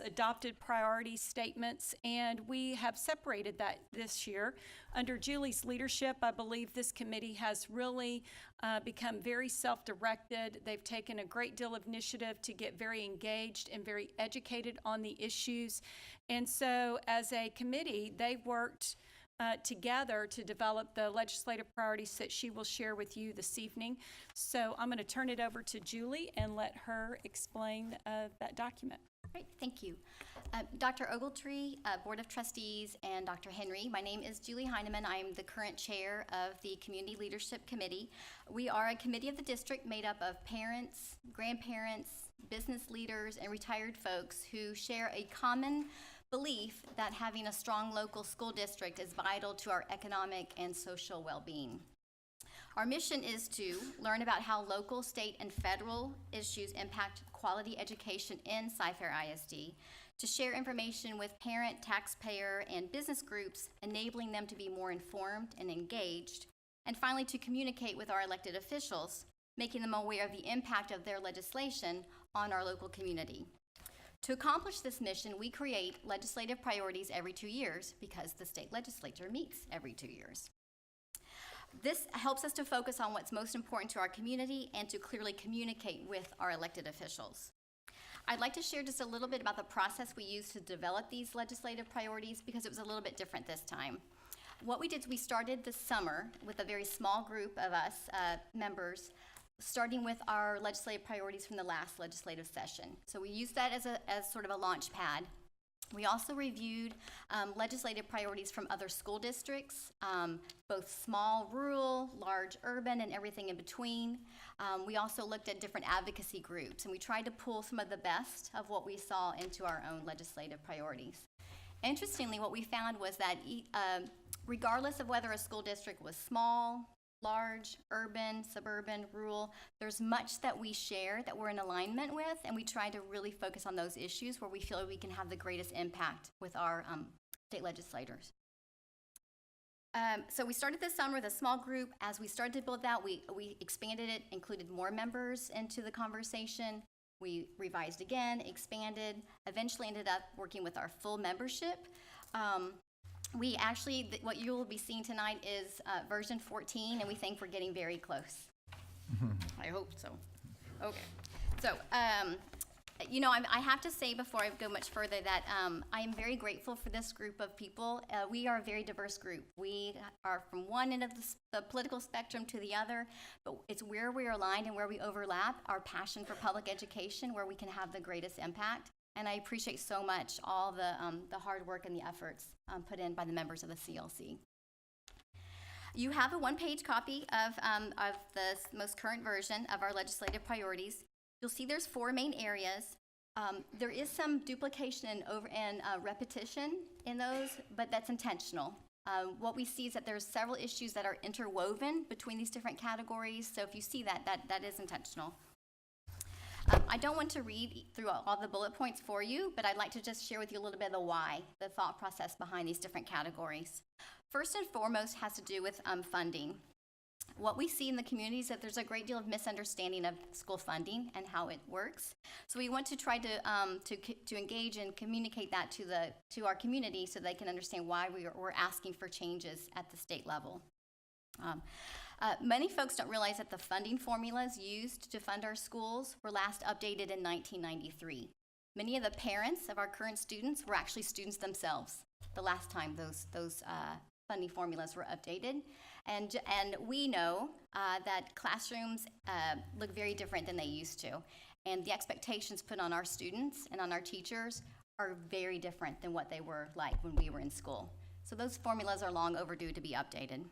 adopted priority statements, and we have separated that this year. Under Julie's leadership, I believe this committee has really become very self-directed. They've taken a great deal of initiative to get very engaged and very educated on the issues. And so as a committee, they worked together to develop the legislative priorities that she will share with you this evening. So I'm going to turn it over to Julie and let her explain that document. Great, thank you. Dr. Ogletree, Board of Trustees, and Dr. Henry, my name is Julie Heineman. I am the current chair of the Community Leadership Committee. We are a committee of the district made up of parents, grandparents, business leaders, and retired folks who share a common belief that having a strong local school district is vital to our economic and social well-being. Our mission is to learn about how local, state, and federal issues impact quality education in Cy-Fair ISD, to share information with parent, taxpayer, and business groups, enabling them to be more informed and engaged, and finally to communicate with our elected officials, making them aware of the impact of their legislation on our local community. To accomplish this mission, we create legislative priorities every 2 years because the state legislature meets every 2 years. This helps us to focus on what's most important to our community and to clearly communicate with our elected officials. I'd like to share just a little bit about the process we used to develop these legislative priorities because it was a little bit different this time. What we did is we started this summer with a very small group of us members starting with our legislative priorities from the last legislative session. So we used that as sort of a launch pad. We also reviewed legislative priorities from other school districts, both small, rural, large, urban, and everything in between. We also looked at different advocacy groups, and we tried to pull some of the best of what we saw into our own legislative priorities. Interestingly, what we found was that regardless of whether a school district was small, large, urban, suburban, rural, there's much that we share that we're in alignment with, and we try to really focus on those issues where we feel like we can have the greatest impact with our state legislators. So we started this summer with a small group. As we started to build that, we expanded it, included more members into the conversation. We revised again, expanded, eventually ended up working with our full membership. We actually, what you will be seeing tonight is version 14, and we think we're getting very close. I hope so. Okay. So, you know, I have to say before I go much further that I am very grateful for this group of people. We are a very diverse group. We are from one end of the political spectrum to the other, but it's where we are aligned and where we overlap, our passion for public education, where we can have the greatest impact. And I appreciate so much all the hard work and the efforts put in by the members of the CLC. You have a one-page copy of the most current version of our legislative priorities. You'll see there's 4 main areas. There is some duplication and repetition in those, but that's intentional. What we see is that there's several issues that are interwoven between these different categories. So if you see that is intentional. I don't want to read through all the bullet points for you, but I'd like to just share with you a little bit of the why, the thought process behind these different categories. First and foremost has to do with funding. What we see in the community is that there's a great deal of misunderstanding of school funding and how it works. So we want to try to engage and communicate that to our community so they can understand why we're asking for changes at the state level. Many folks don't realize that the funding formulas used to fund our schools were last updated in 1993. Many of the parents of our current students were actually students themselves the last time those funding formulas were updated. And we know that classrooms look very different than they used to. And the expectations put on our students and on our teachers are very different than what they were like when we were in school. So those formulas are long overdue to be updated.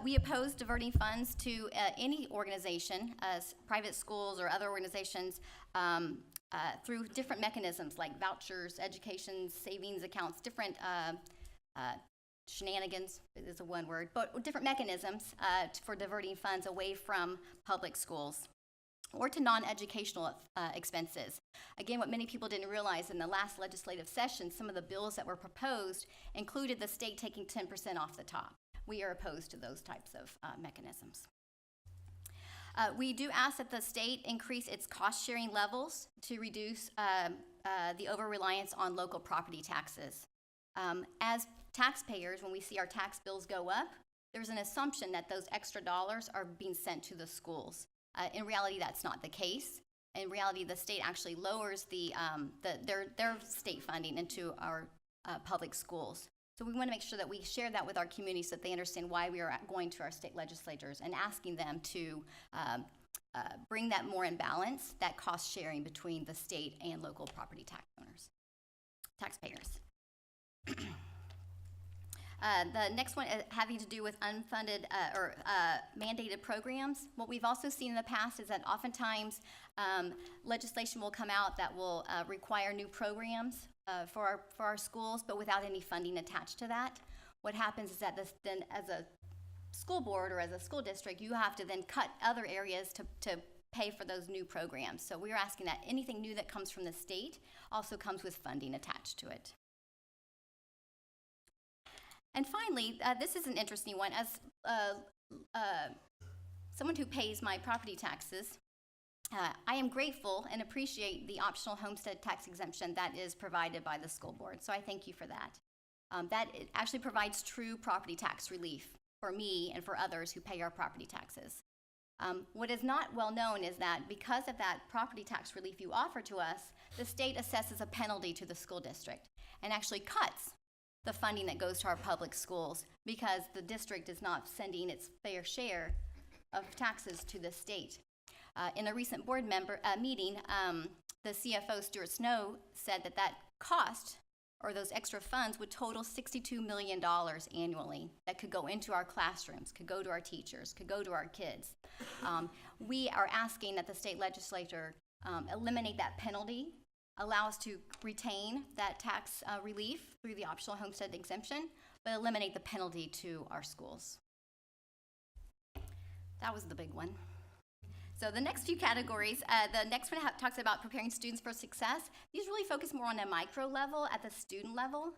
We oppose diverting funds to any organization, private schools or other organizations, through different mechanisms like vouchers, education, savings accounts, different shenanigans is a one word, but different mechanisms for diverting funds away from public schools or to non-educational expenses. Again, what many people didn't realize in the last legislative session, some of the bills that were proposed included the state taking 10% off the top. We are opposed to those types of mechanisms. We do ask that the state increase its cost-sharing levels to reduce the over-reliance on local property taxes. As taxpayers, when we see our tax bills go up, there's an assumption that those extra dollars are being sent to the schools. In reality, that's not the case. In reality, the state actually lowers their state funding into our public schools. So we want to make sure that we share that with our community so that they understand why we are going to our state legislators and asking them to bring that more in balance, that cost sharing between the state and local property taxpayers. The next one having to do with unfunded or mandated programs. What we've also seen in the past is that oftentimes legislation will come out that will require new programs for our schools, but without any funding attached to that. What happens is that then as a school board or as a school district, you have to then cut other areas to pay for those new programs. So we're asking that anything new that comes from the state also comes with funding attached to it. And finally, this is an interesting one. As someone who pays my property taxes, I am grateful and appreciate the optional homestead tax exemption that is provided by the school board. So I thank you for that. That it actually provides true property tax relief for me and for others who pay our property taxes. What is not well known is that because of that property tax relief you offer to us, the state assesses a penalty to the school district and actually cuts the funding that goes to our public schools because the district is not sending its fair share of taxes to the state. In a recent board meeting, the CFO, Stuart Snow, said that cost, or those extra funds, would total $62 million annually that could go into our classrooms, could go to our teachers, could go to our kids. We are asking that the state legislature eliminate that penalty, allow us to retain that tax relief through the optional homestead exemption, but eliminate the penalty to our schools. That was the big one. So the next few categories, the next one talks about preparing students for success. These really focus more on a micro level, at the student level.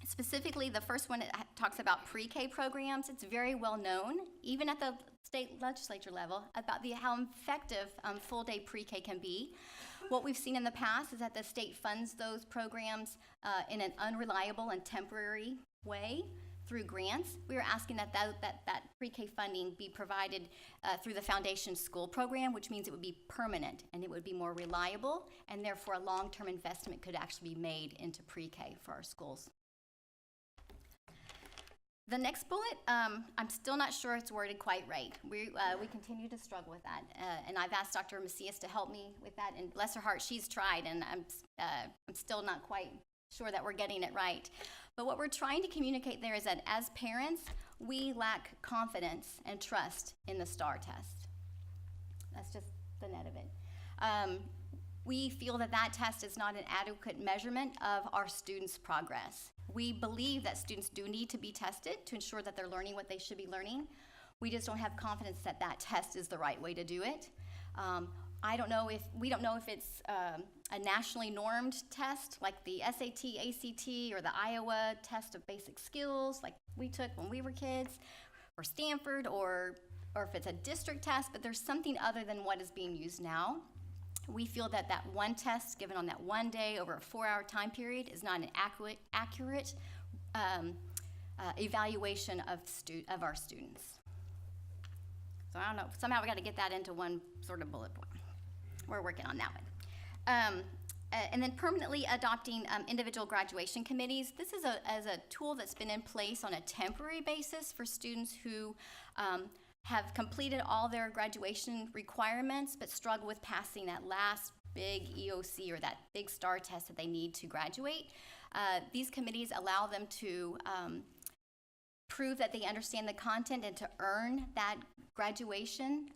Specifically, the first one talks about pre-K programs. It's very well known, even at the state legislature level, about how effective full-day pre-K can be. What we've seen in the past is that the state funds those programs in an unreliable and temporary way through grants. We are asking that pre-K funding be provided through the Foundation School Program, which means it would be permanent and it would be more reliable, and therefore a long-term investment could actually be made into pre-K for our schools. The next bullet, I'm still not sure it's worded quite right. We continue to struggle with that, and I've asked Dr. Macias to help me with that, and bless her heart, she's tried, and I'm still not quite sure that we're getting it right. But what we're trying to communicate there is that as parents, we lack confidence and trust in the STAR test. That's just the net of it. We feel that test is not an adequate measurement of our students' progress. We believe that students do need to be tested to ensure that they're learning what they should be learning. We just don't have confidence that test is the right way to do it. We don't know if it's a nationally normed test like the SAT, ACT, or the Iowa test of basic skills like we took when we were kids, or Stanford, or if it's a district test, but there's something other than what is being used now. We feel that one test given on that one day over a 4-hour time period is not an accurate evaluation of our students. So I don't know, somehow we got to get that into one sort of bullet point. We're working on that one. And then permanently adopting individual graduation committees. This is a tool that's been in place on a temporary basis for students who have completed all their graduation requirements but struggle with passing that last big EOC or that big STAR test that they need to graduate. These committees allow them to prove that they understand the content and to earn that graduation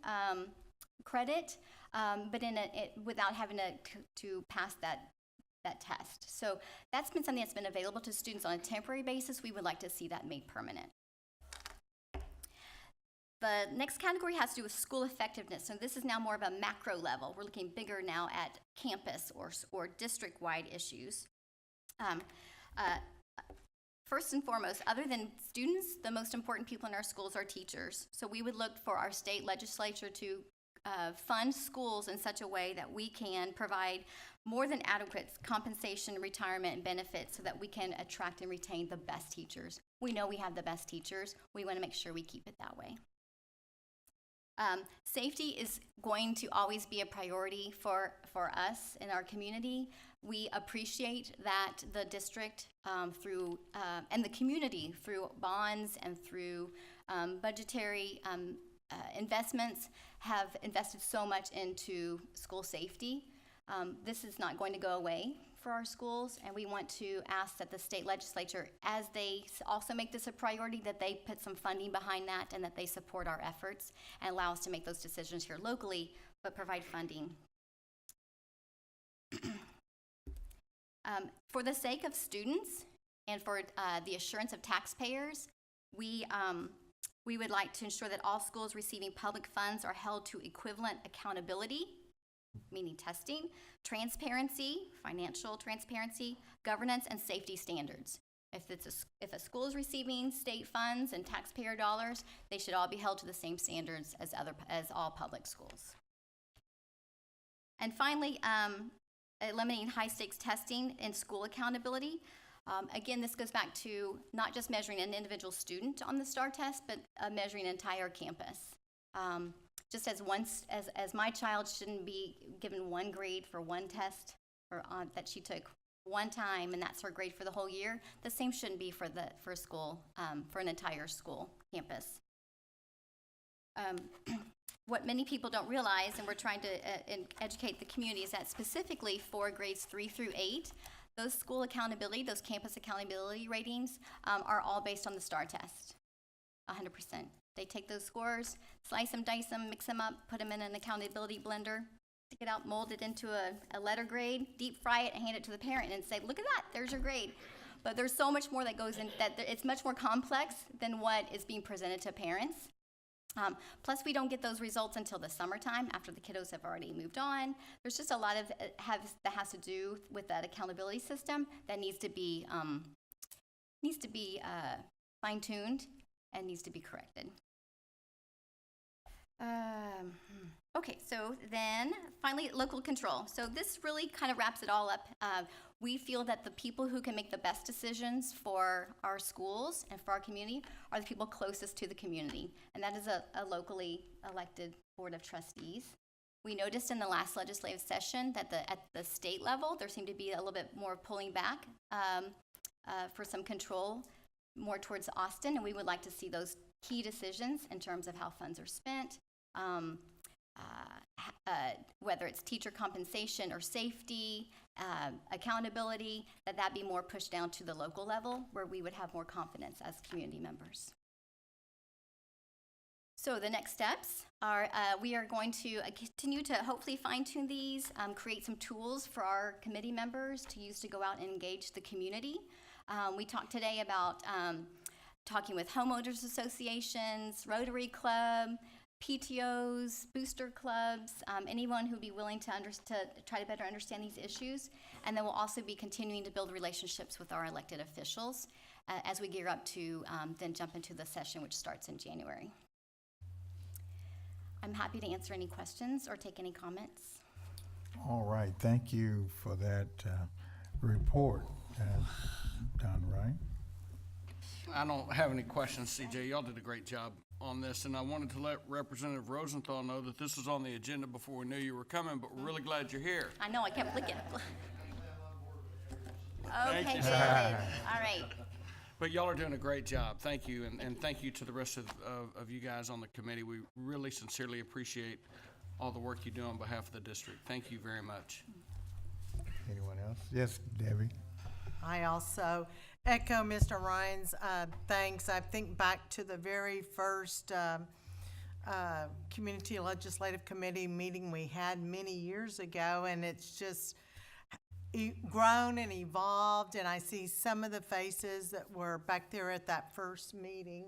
credit, but without having to pass that test. So that's been something that's been available to students on a temporary basis. We would like to see that made permanent. The next category has to do with school effectiveness. So this is now more of a macro level. We're looking bigger now at campus or district-wide issues. First and foremost, other than students, the most important people in our schools are teachers. So we would look for our state legislature to fund schools in such a way that we can provide more than adequate compensation, retirement, and benefits so that we can attract and retain the best teachers. We know we have the best teachers. We want to make sure we keep it that way. Safety is going to always be a priority for us in our community. We appreciate that the district and the community through bonds and through budgetary investments have invested so much into school safety. This is not going to go away for our schools, and we want to ask that the state legislature, as they also make this a priority, that they put some funding behind that and that they support our efforts and allow us to make those decisions here locally, but provide funding. For the sake of students and for the assurance of taxpayers, we would like to ensure that all schools receiving public funds are held to equivalent accountability, meaning testing, transparency, financial transparency, governance, and safety standards. If a school is receiving state funds and taxpayer dollars, they should all be held to the same standards as all public schools. And finally, eliminating high-stakes testing and school accountability. Again, this goes back to not just measuring an individual student on the STAR test, but measuring an entire campus. Just as my child shouldn't be given one grade for one test that she took one time, and that's her grade for the whole year, the same shouldn't be for school, for an entire school campus. what many people don't realize, and we're trying to educate the community, is that specifically for grades 3 through 8, those school accountability, those campus accountability ratings are all based on the STAR test, 100%. They take those scores, slice them, dice them, mix them up, put them in an accountability blender, stick it out, mold it into a letter grade, deep fry it, and hand it to the parent and say, look at that, there's your grade. But there's so much more that goes in, that it's much more complex than what is being presented to parents. Plus, we don't get those results until the summertime, after the kiddos have already moved on. There's just a lot of that has to do with that accountability system that needs to be fine-tuned and needs to be corrected. Okay, so then finally, local control. So this really kind of wraps it all up. We feel that the people who can make the best decisions for our schools and for our community are the people closest to the community, and that is a locally elected board of trustees. We noticed in the last legislative session that at the state level, there seemed to be a little bit more pulling back for some control more towards Austin, and we would like to see those key decisions in terms of how funds are spent, whether it's teacher compensation or safety, accountability, that be more pushed down to the local level where we would have more confidence as community members. So the next steps are we are going to continue to hopefully fine-tune these, create some tools for our committee members to use to go out and engage the community. We talked today about talking with homeowners associations, Rotary Club, PTOs, booster clubs, anyone who'd be willing to try to better understand these issues. And then we'll also be continuing to build relationships with our elected officials as we gear up to then jump into the session, which starts in January. I'm happy to answer any questions or take any comments. All right, thank you for that report, Don Wright. I don't have any questions, CJ. Y'all did a great job on this, and I wanted to let Representative Rosenthal know that this was on the agenda before we knew you were coming, but we're really glad you're here. I know, I kept looking. Thank Okay, you. good. All right. But y'all are doing a great job. Thank you, and thank you to the rest of you guys on the committee. We really sincerely appreciate all the work you do on behalf of the district. Thank you very much. Anyone else? Yes, Debbie. I also echo Mr. Ryan's thanks. I think back to the very first Community Legislative Committee meeting we had many years ago, and it's just grown and evolved, and I see some of the faces that were back there at that first meeting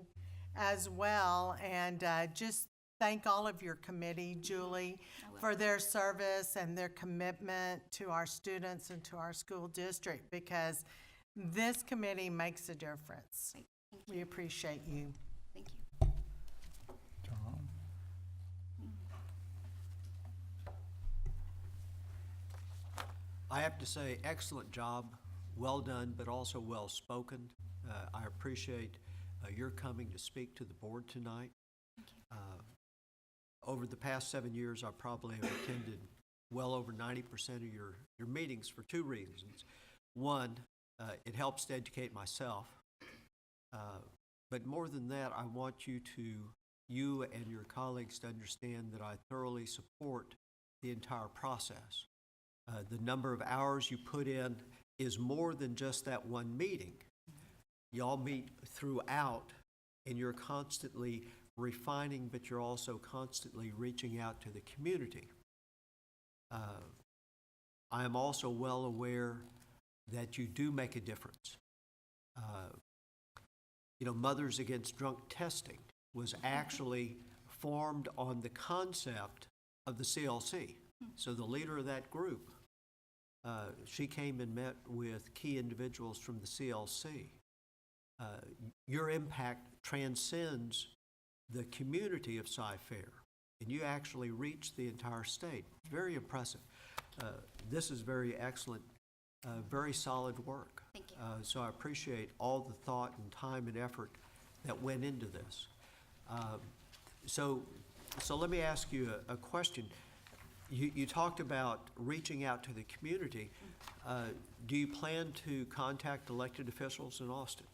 as well, and just thank all of your committee, Julie, for their service and their commitment to our students and to our school district, because this committee makes a difference. We appreciate you. Thank you. Tom? I have to say, excellent job, well done, but also well spoken. I appreciate your coming to speak to the board tonight. Over the past 7 years, I probably have attended well over 90% of your meetings for two reasons. One, it helps to educate myself. But more than that, I want you and your colleagues to understand that I thoroughly support the entire process. The number of hours you put in is more than just that one meeting. Y'all meet throughout, and you're constantly refining, but you're also constantly reaching out to the community. I am also well aware that you do make a difference. Mothers Against Drunk Testing was actually formed on the concept of the CLC. So the leader of that group, she came and met with key individuals from the CLC. Your impact transcends the community of Cy-Fair, and you actually reach the entire state. Very impressive. This is very excellent, very solid work. Thank you. So I appreciate all the thought and time and effort that went into this. So let me ask you a question. You talked about reaching out to the community. Do you plan to contact elected officials in Austin?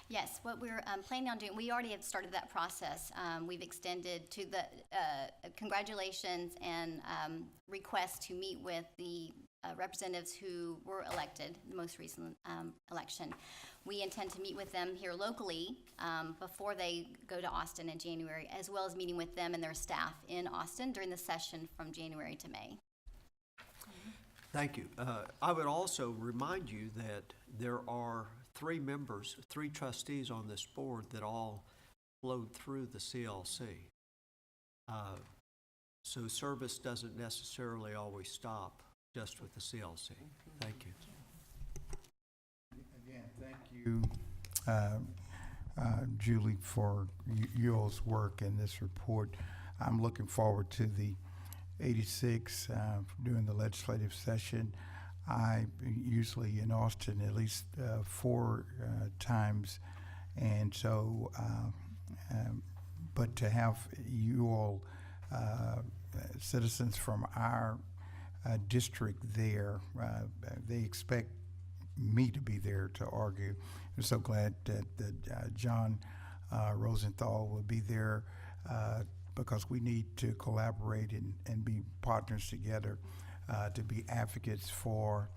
Yes, what we're planning on doing, we already have started that process. We've extended to the congratulations and request to meet with the representatives who were elected, the most recent election. We intend to meet with them here locally before they go to Austin in January, as well as meeting with them and their staff in Austin during the session from January to May. Thank you. I would also remind you that there are three trustees on this board that all flowed through the CLC. So service doesn't necessarily always stop just with the CLC. Thank you. Again, thank you, Julie, for y'all's work in this report. I'm looking forward to the 86 during the legislative session. I usually in Austin at least 4 times, and so but to have you all citizens from our district there, they expect me to be there to argue. I'm so glad that John Rosenthal will be there because we need to collaborate and be partners together to be advocates for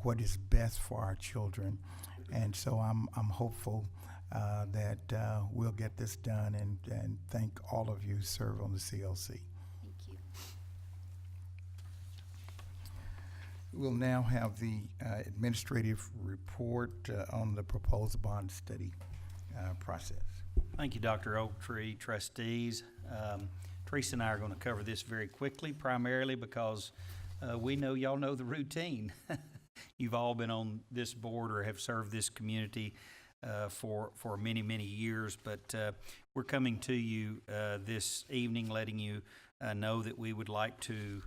what is best for our children. And so I'm hopeful that we'll get this done, and thank all of you who serve on the CLC. Thank you. We'll now have the administrative report on the proposed bond study process. Thank you, Dr. Ogletree, trustees. Teresa and I are going to cover this very quickly, primarily because we know y'all know the routine. You've all been on this board or have served this community for many, many years, but we're coming to you this evening letting you know that we would like to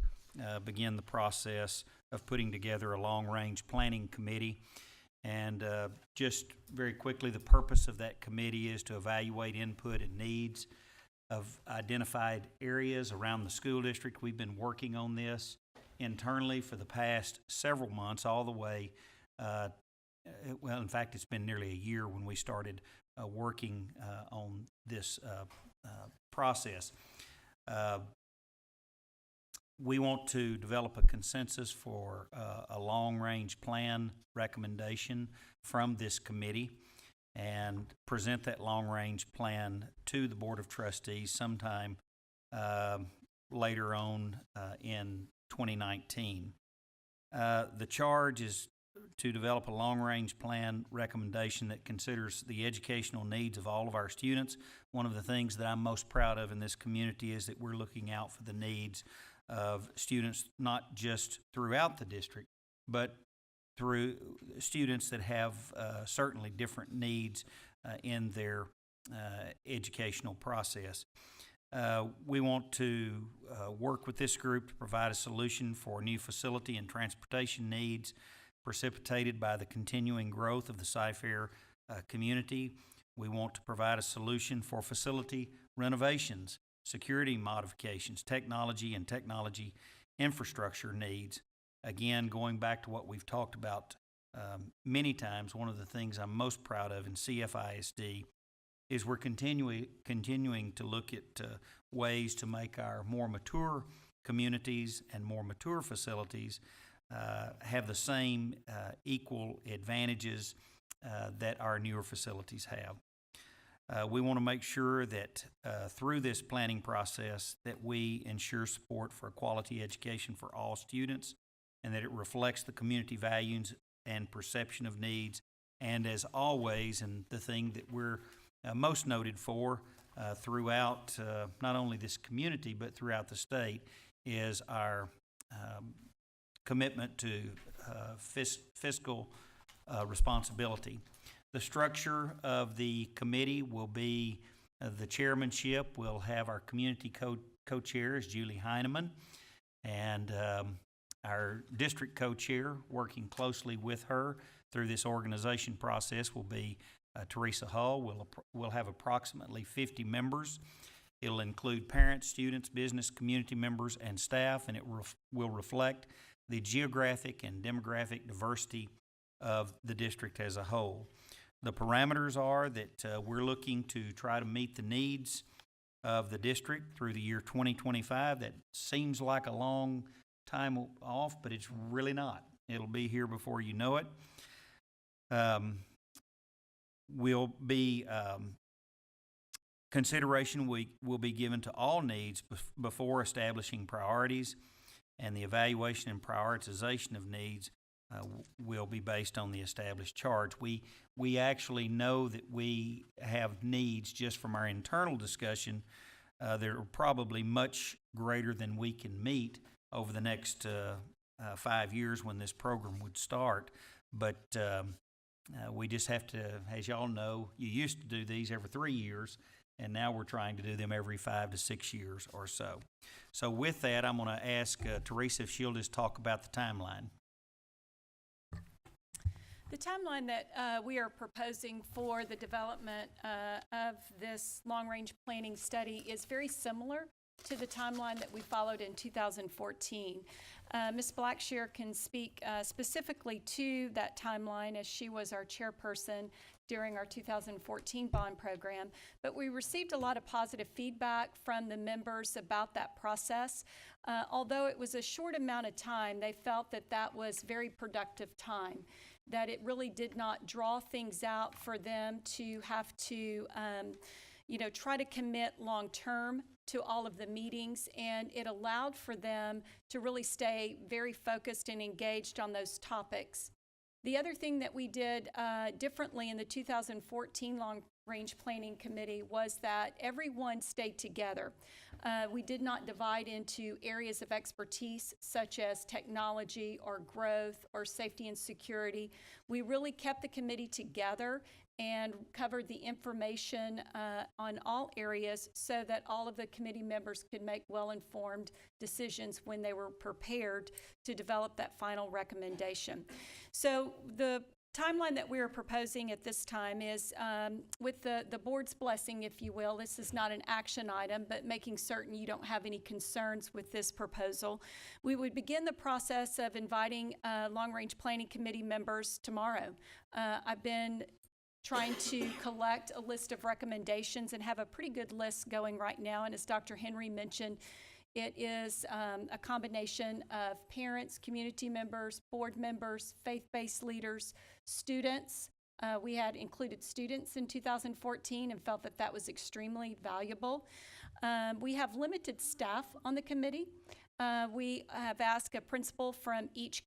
begin the process of putting together a long-range planning committee. And just very quickly, the purpose of that committee is to evaluate input and needs of identified areas around the school district. We've been working on this internally for the past several months, all the way, well, in fact, it's been nearly a year when we started working on this process. We want to develop a consensus for a long-range plan recommendation from this committee and present that long-range plan to the Board of Trustees sometime later on in 2019. The charge is to develop a long-range plan recommendation that considers the educational needs of all of our students. One of the things that I'm most proud of in this community is that we're looking out for the needs of students, not just throughout the district, but through students that have certainly different needs in their educational process. We want to work with this group to provide a solution for new facility and transportation needs precipitated by the continuing growth of the Cy-Fair community. We want to provide a solution for facility renovations, security modifications, technology and technology infrastructure needs. Again, going back to what we've talked about many times, one of the things I'm most proud of in CFISD is we're continuing to look at ways to make our more mature communities and more mature facilities have the same equal advantages that our newer facilities have. We want to make sure that through this planning process that we ensure support for a quality education for all students and that it reflects the community values and perception of needs. And as always, and the thing that we're most noted for throughout not only this community but throughout the state is our commitment to fiscal responsibility. The structure of the committee will be the chairmanship. We'll have our community co-chair is Julie Heineman, and our district co-chair, working closely with her through this organization process, will be Teresa Hull. We'll have approximately 50 members. It'll include parents, students, business, community members, and staff, and it will reflect the geographic and demographic diversity of the district as a whole. The parameters are that we're looking to try to meet the needs of the district through the year 2025. That seems like a long time off, but it's really not. It'll be here before you know it. Will be consideration will be given to all needs before establishing priorities, and the evaluation and prioritization of needs will be based on the established charge. We actually know that we have needs just from our internal discussion that are probably much greater than we can meet over the next 5 years when this program would start. But we just have to, as y'all know, you used to do these every 3 years, and now we're trying to do them every 5 to 6 years or so. So with that, I'm going to ask Teresa if she'll just talk about the timeline. The timeline that we are proposing for the development of this long-range planning study is very similar to the timeline that we followed in 2014. Ms. Blackshear can speak specifically to that timeline, as she was our chairperson during our 2014 bond program. But we received a lot of positive feedback from the members about that process. Although it was a short amount of time, they felt that that was very productive time, that it really did not draw things out for them to have to try to commit long-term to all of the meetings, and it allowed for them to really stay very focused and engaged on those topics. The other thing that we did differently in the 2014 Long-Range Planning Committee was that everyone stayed together. We did not divide into areas of expertise such as technology or growth or safety and security. We really kept the committee together and covered the information on all areas so that all of the committee members could make well-informed decisions when they were prepared to develop that final recommendation. So the timeline that we are proposing at this time is with the board's blessing, if you will. This is not an action item, but making certain you don't have any concerns with this proposal. We would begin the process of inviting long-range planning committee members tomorrow. I've been trying to collect a list of recommendations and have a pretty good list going right now. And as Dr. Henry mentioned, it is a combination of parents, community members, board members, faith-based leaders, students. We had included students in 2014 and felt that that was extremely valuable. We have limited staff on the committee. We have asked a principal from each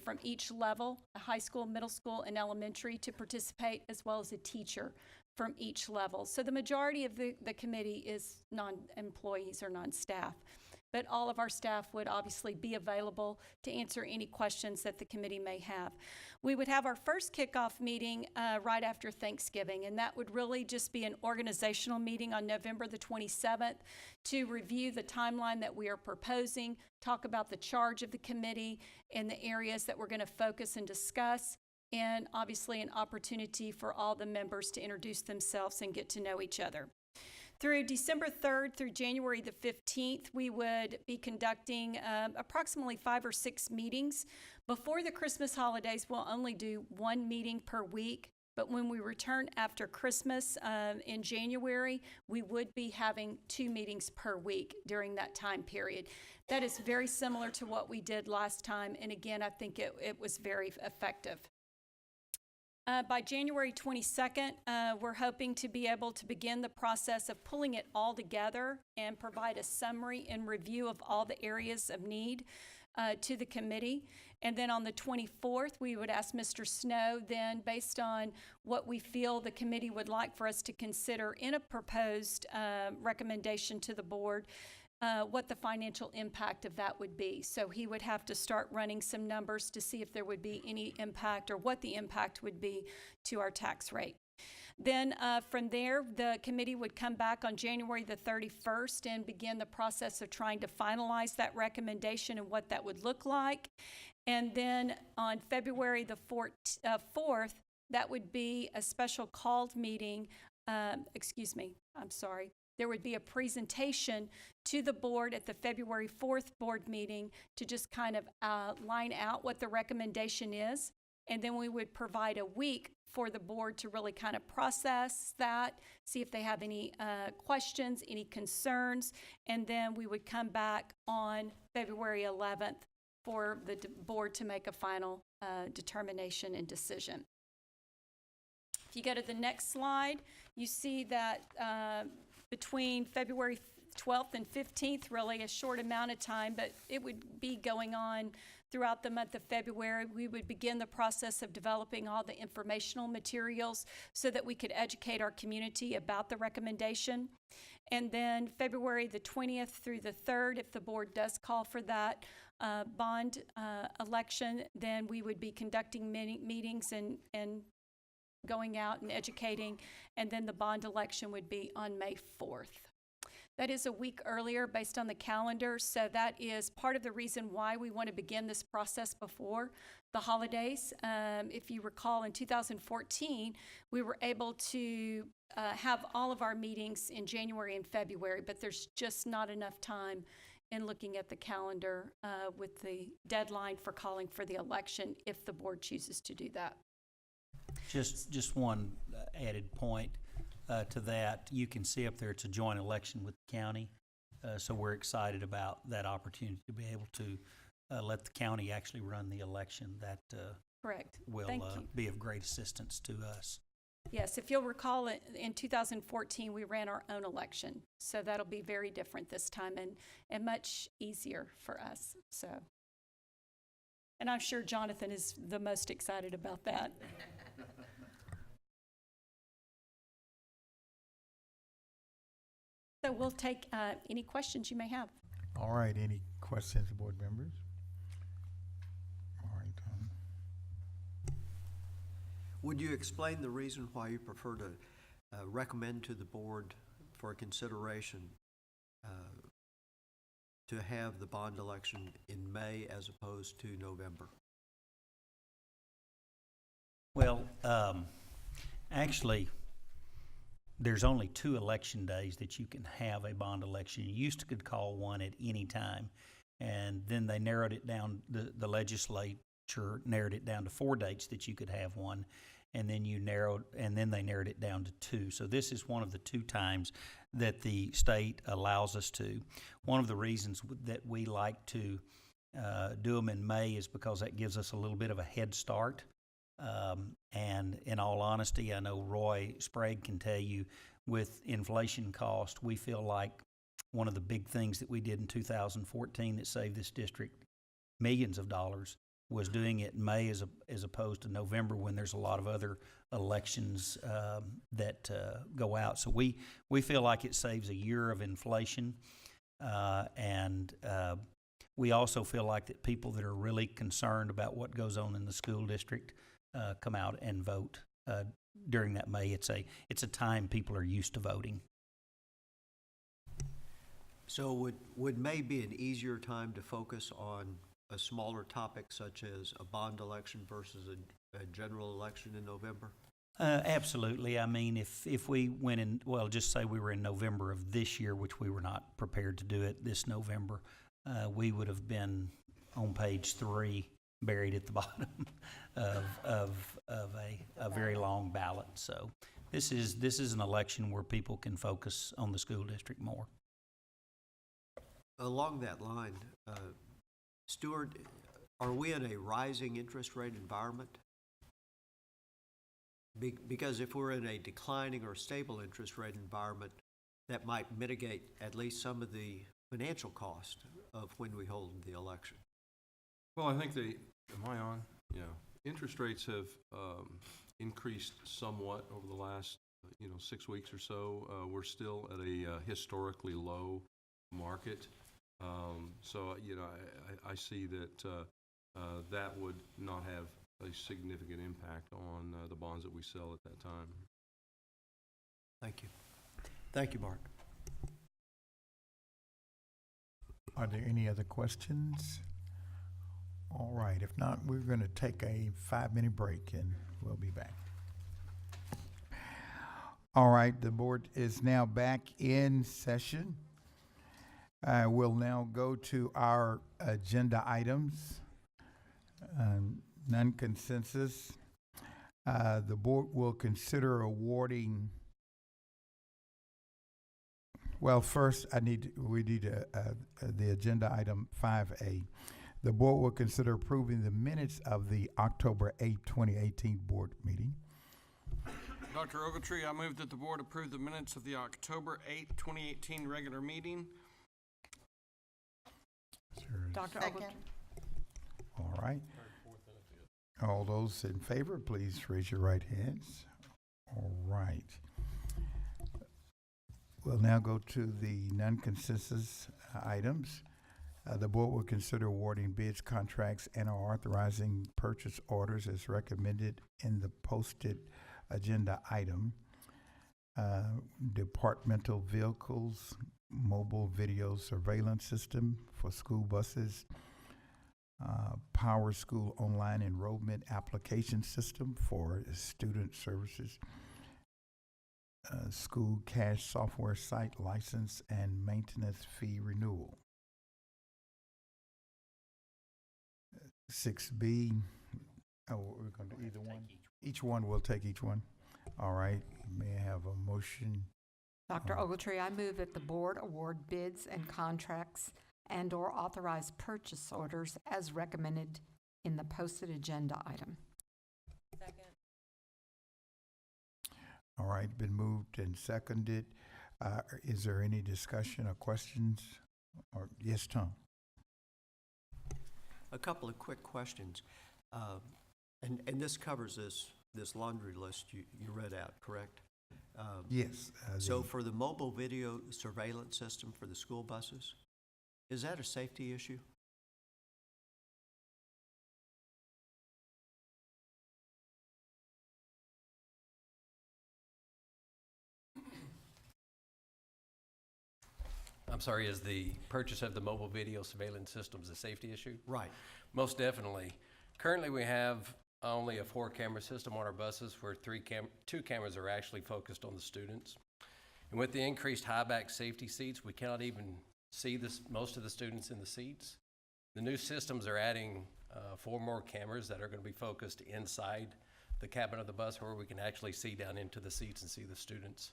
from each level, a high school, middle school, and elementary, to participate, as well as a teacher from each level. So the majority of the committee is non-employees or non-staff, but all of our staff would obviously be available to answer any questions that the committee may have. We would have our first kickoff meeting right after Thanksgiving, and that would really just be an organizational meeting on November the 27th to review the timeline that we are proposing, talk about the charge of the committee and the areas that we're going to focus and discuss, and obviously an opportunity for all the members to introduce themselves and get to know each other. Through December 3rd through January the 15th, we would be conducting approximately 5 or 6 meetings. Before the Christmas holidays, we'll only do 1 meeting per week, but when we return after Christmas in January, we would be having 2 meetings per week during that time period. That is very similar to what we did last time, and again, I think it was very effective. By January 22nd, we're hoping to be able to begin the process of pulling it all together and provide a summary and review of all the areas of need to the committee. And then on the 24th, we would ask Mr. Snow then, based on what we feel the committee would like for us to consider in a proposed recommendation to the board, what the financial impact of that would be. So he would have to start running some numbers to see if there would be any impact or what the impact would be to our tax rate. Then from there, the committee would come back on January the 31st and begin the process of trying to finalize that recommendation and what that would look like. And then on February the 4th, that would be a special called meeting. There would be a presentation to the board at the February 4th board meeting to just kind of line out what the recommendation is. and then we would provide a week for the board to really kind of process that, see if they have any questions, any concerns, and then we would come back on February 11th for the board to make a final determination and decision. If you go to the next slide, you see that between February 12th and 15th, really a short amount of time, but it would be going on throughout the month of February. We would begin the process of developing all the informational materials so that we could educate our community about the recommendation. And then February the 20th through the 3rd, if the board does call for that bond election, then we would be conducting many meetings and going out and educating, and then the bond election would be on May 4th. That is a week earlier based on the calendar, so that is part of the reason why we want to begin this process before the holidays. If you recall, in 2014, we were able to have all of our meetings in January and February, but there's just not enough time in looking at the calendar with the deadline for calling for the election if the board chooses to do that. Just one added point to that. You can see up there it's a joint election with the county, so we're excited about that opportunity to be able to let the county actually run the election. That Correct. will Thank you. be of great assistance to us. Yes, if you'll recall, in 2014, we ran our own election, so that'll be very different this time and much easier for us. So, and I'm sure Jonathan is the most excited about that. So we'll take any questions you may have. All right, any questions, board members? All right. Would you explain the reason why you prefer to recommend to the board for consideration to have the bond election in May as opposed to November? Well, actually, there's only 2 election days that you can have a bond election. You used to could call one at any time, and then they narrowed it down, the legislature narrowed it down to 4 dates that you could have one, and then they narrowed it down to 2. So this is one of the 2 times that the state allows us to. One of the reasons that we like to do them in May is because that gives us a little bit of a head start. And in all honesty, I know Roy Sprague can tell you, with inflation cost, we feel like one of the big things that we did in 2014 that saved this district millions of dollars was doing it in May as opposed to November, when there's a lot of other elections that go out. So we feel like it saves a year of inflation, and we also feel like that people that are really concerned about what goes on in the school district come out and vote during that May. It's a time people are used to voting. So would May be an easier time to focus on a smaller topic such as a bond election versus a general election in November? Absolutely. I mean, if we went in, well, just say we were in November of this year, which we were not prepared to do it this November, we would have been on page 3, buried at the bottom of a very long ballot. So this is an election where people can focus on the school district more. Along that line, Stuart, are we in a rising interest rate environment? Because if we're in a declining or stable interest rate environment, that might mitigate at least some of the financial cost of when we hold the election. Well, I think am I on? Yeah. Interest rates have increased somewhat over the last, 6 weeks or so. We're still at a historically low market. So, I see that that would not have a significant impact on the bonds that we sell at that time. Thank you. Thank you, Mark. Are there any other questions? All right, if not, we're going to take a 5-minute break and we'll be back. All right, the board is now back in session. We'll now go to our agenda items. None consensus. The board will consider awarding, well, first, we need the agenda item 5A. The board will consider approving the minutes of the October 8, 2018 board meeting. Dr. Ogletree, I move that the board approve the minutes of the October 8, 2018 regular meeting. Dr. Second. All right. All those in favor, please raise your right hands. All right. We'll now go to the non-consensus items. The board will consider awarding bids, contracts, and or authorizing purchase orders as recommended in the posted agenda item. Departmental vehicles, mobile video surveillance system for school buses, Power School online enrollment application system for student services, school cash software site license and maintenance fee renewal. 6B, we're going to do either one? Each one, we'll take each one. All right, may I have a motion? Dr. Ogletree, I move that the board award bids and contracts and or authorize purchase orders as recommended in the posted agenda item. Second. All right, been moved and seconded. Is there any discussion or questions? Or yes, Tom? A couple of quick questions. And this covers this laundry list you read out, correct? Yes. So for the mobile video surveillance system for the school buses, is that a safety issue? I'm sorry, is the purchase of the mobile video surveillance systems a safety issue? Right. Most definitely. Currently, we have only a 4-camera system on our buses where 2 cameras are actually focused on the students. And with the increased high-back safety seats, we cannot even see most of the students in the seats. The new systems are adding 4 more cameras that are going to be focused inside the cabin of the bus where we can actually see down into the seats and see the students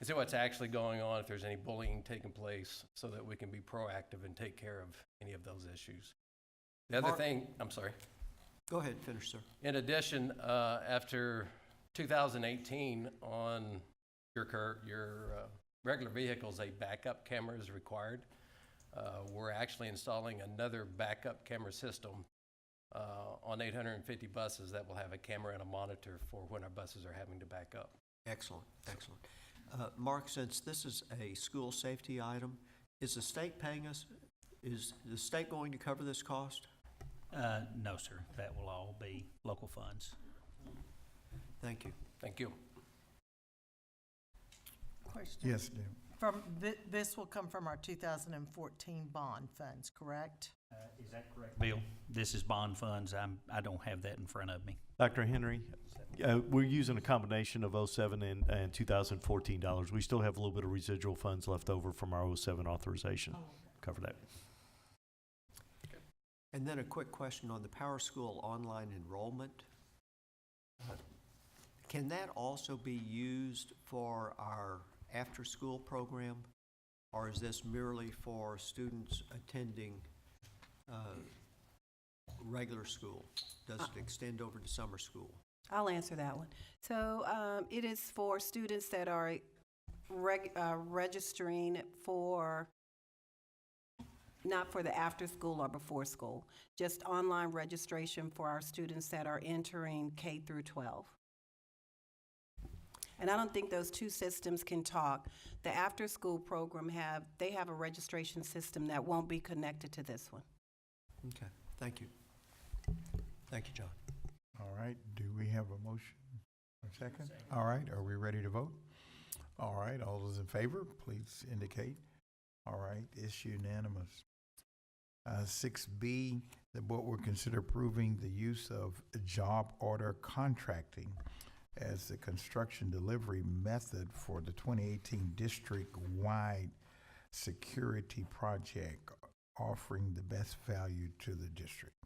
and see what's actually going on, if there's any bullying taking place, so that we can be proactive and take care of any of those issues. The other thing, I'm sorry. Go ahead, finish, sir. In addition, after 2018, on your regular vehicles, a backup camera is required. We're actually installing another backup camera system on 850 buses that will have a camera and a monitor for when our buses are having to back up. Excellent, excellent. Mark, since this is a school safety item, is the state paying us? Is the state going to cover this cost? No, sir. That will all be local funds. Thank you. Thank you. Question. Yes, Dan. This will come from our 2014 bond funds, correct? Is that correct, Bill? This is bond funds. I don't have that in front of me. Dr. Henry, we're using a combination of 07 and 2014 dollars. We still have a little bit of residual funds left over from our 07 authorization. Cover that. And then a quick question on the Power School online enrollment. Can that also be used for our after-school program? Or is this merely for students attending regular school? Does it extend over to summer school? I'll answer that one. So it is for students that are registering for, not for the after school or before school, just online registration for our students that are entering K through 12. And I don't think those two systems can talk. The after school program they have a registration system that won't be connected to this one. Okay, thank you. Thank you, John. All right, do we have a motion? A second? All right, are we ready to vote? All right, all those in favor, please indicate. All right, it's unanimous. 6B, the board will consider approving the use of job order contracting as the construction delivery method for the 2018 district-wide security project, offering the best value to the district.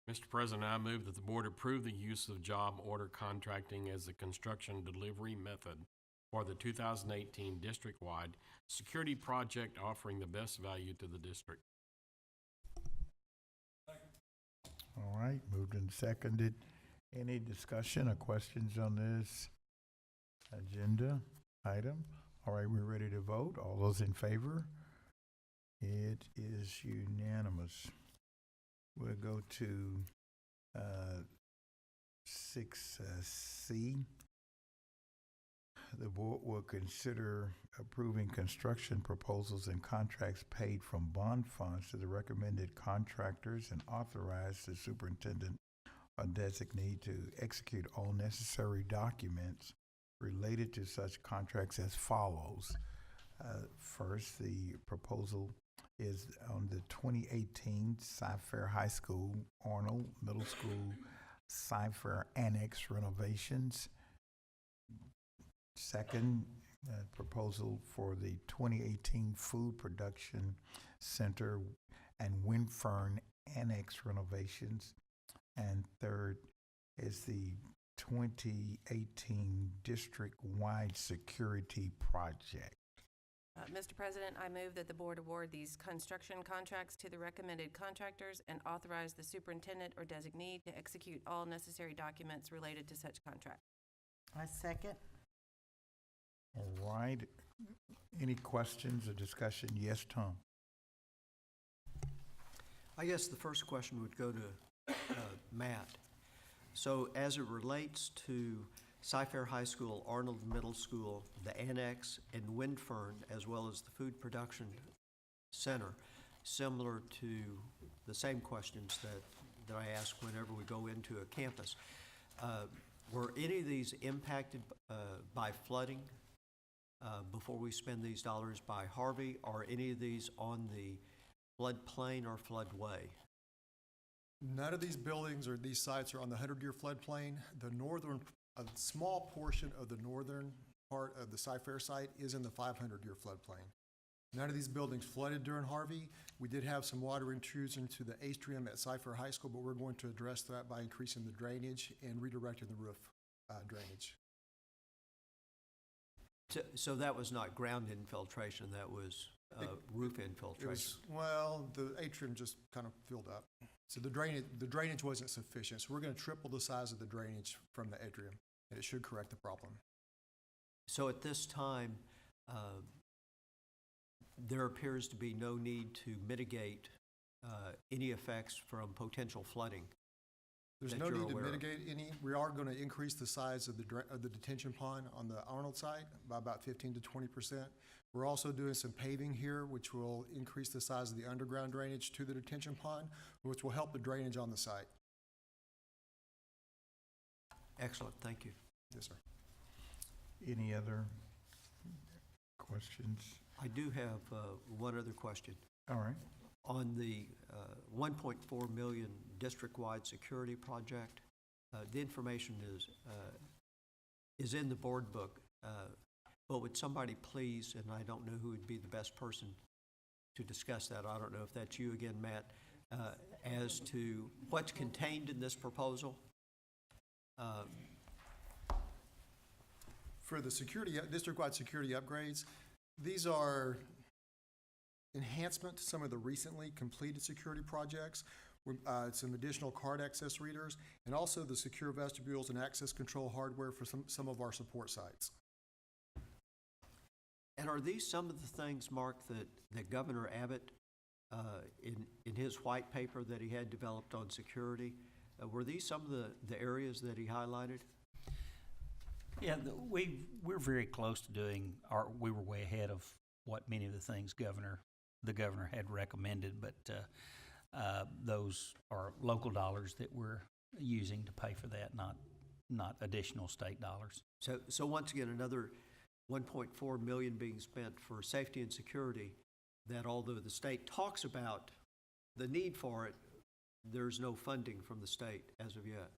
Mr. President, I move that the board approve the use of job order contracting as the construction delivery method for the 2018 district-wide security project offering the best value to the district. All right, moved and seconded. Any discussion or questions on this agenda item? All right, we're ready to vote. All those in favor? It is unanimous. We'll go to 6C. The board will consider approving construction proposals and contracts paid from bond funds to the recommended contractors and authorize the superintendent or designee to execute all necessary documents related to such contracts as follows. First, the proposal is on the 2018 Cypher High School, Arnold Middle School, Cypher Annex renovations. Second, proposal for the 2018 Food Production Center and Windfern Annex renovations. And third is the 2018 district-wide security project. Mr. President, I move that the board award these construction contracts to the recommended contractors and authorize the superintendent or designee to execute all necessary documents related to such contract. I second. All right. Any questions or discussion? Yes, Tom. I guess the first question would go to Matt. So as it relates to Cypher High School, Arnold Middle School, the Annex, and Windfern, as well as the Food Production Center, similar to the same questions that I ask whenever we go into a campus. Were any of these impacted by flooding before we spend these dollars by Harvey? Are any of these on the floodplain or floodway? None of these buildings or these sites are on the 100-year floodplain. The northern, a small portion of the northern part of the Cypher site is in the 500-year floodplain. None of these buildings flooded during Harvey. We did have some water intrusion to the atrium at Cypher High School, but we're going to address that by increasing the drainage and redirecting the roof drainage. So that was not ground infiltration, that was roof infiltration? Well, the atrium just kind of filled up. So the drainage wasn't sufficient. So we're going to triple the size of the drainage from the atrium, and it should correct the problem. So at this time, there appears to be no need to mitigate any effects from potential flooding. There's no need to mitigate any. We are going to increase the size of the detention pond on the Arnold site by about 15 to 20%. We're also doing some paving here, which will increase the size of the underground drainage to the detention pond, which will help the drainage on the site. Excellent, thank you. Yes, sir. Any other questions? I do have one other question. All right. On the 1.4 million district-wide security project, the information is in the board book, but would somebody please, and I don't know who would be the best person to discuss that, I don't know if that's you again, Matt, as to what's contained in this proposal? For the district-wide security upgrades, these are enhancement to some of the recently completed security projects, some additional card access readers, and also the secure vestibules and access control hardware for some of our support sites. And are these some of the things, Mark, that Governor Abbott, in his white paper that he had developed on security, were these some of the areas that he highlighted? Yeah, we're very close to doing we were way ahead of what many of the things the governor had recommended, but those are local dollars that we're using to pay for that, not additional state dollars. So once again, another 1.4 million being spent for safety and security, that although the state talks about the need for it, there's no funding from the state as of yet.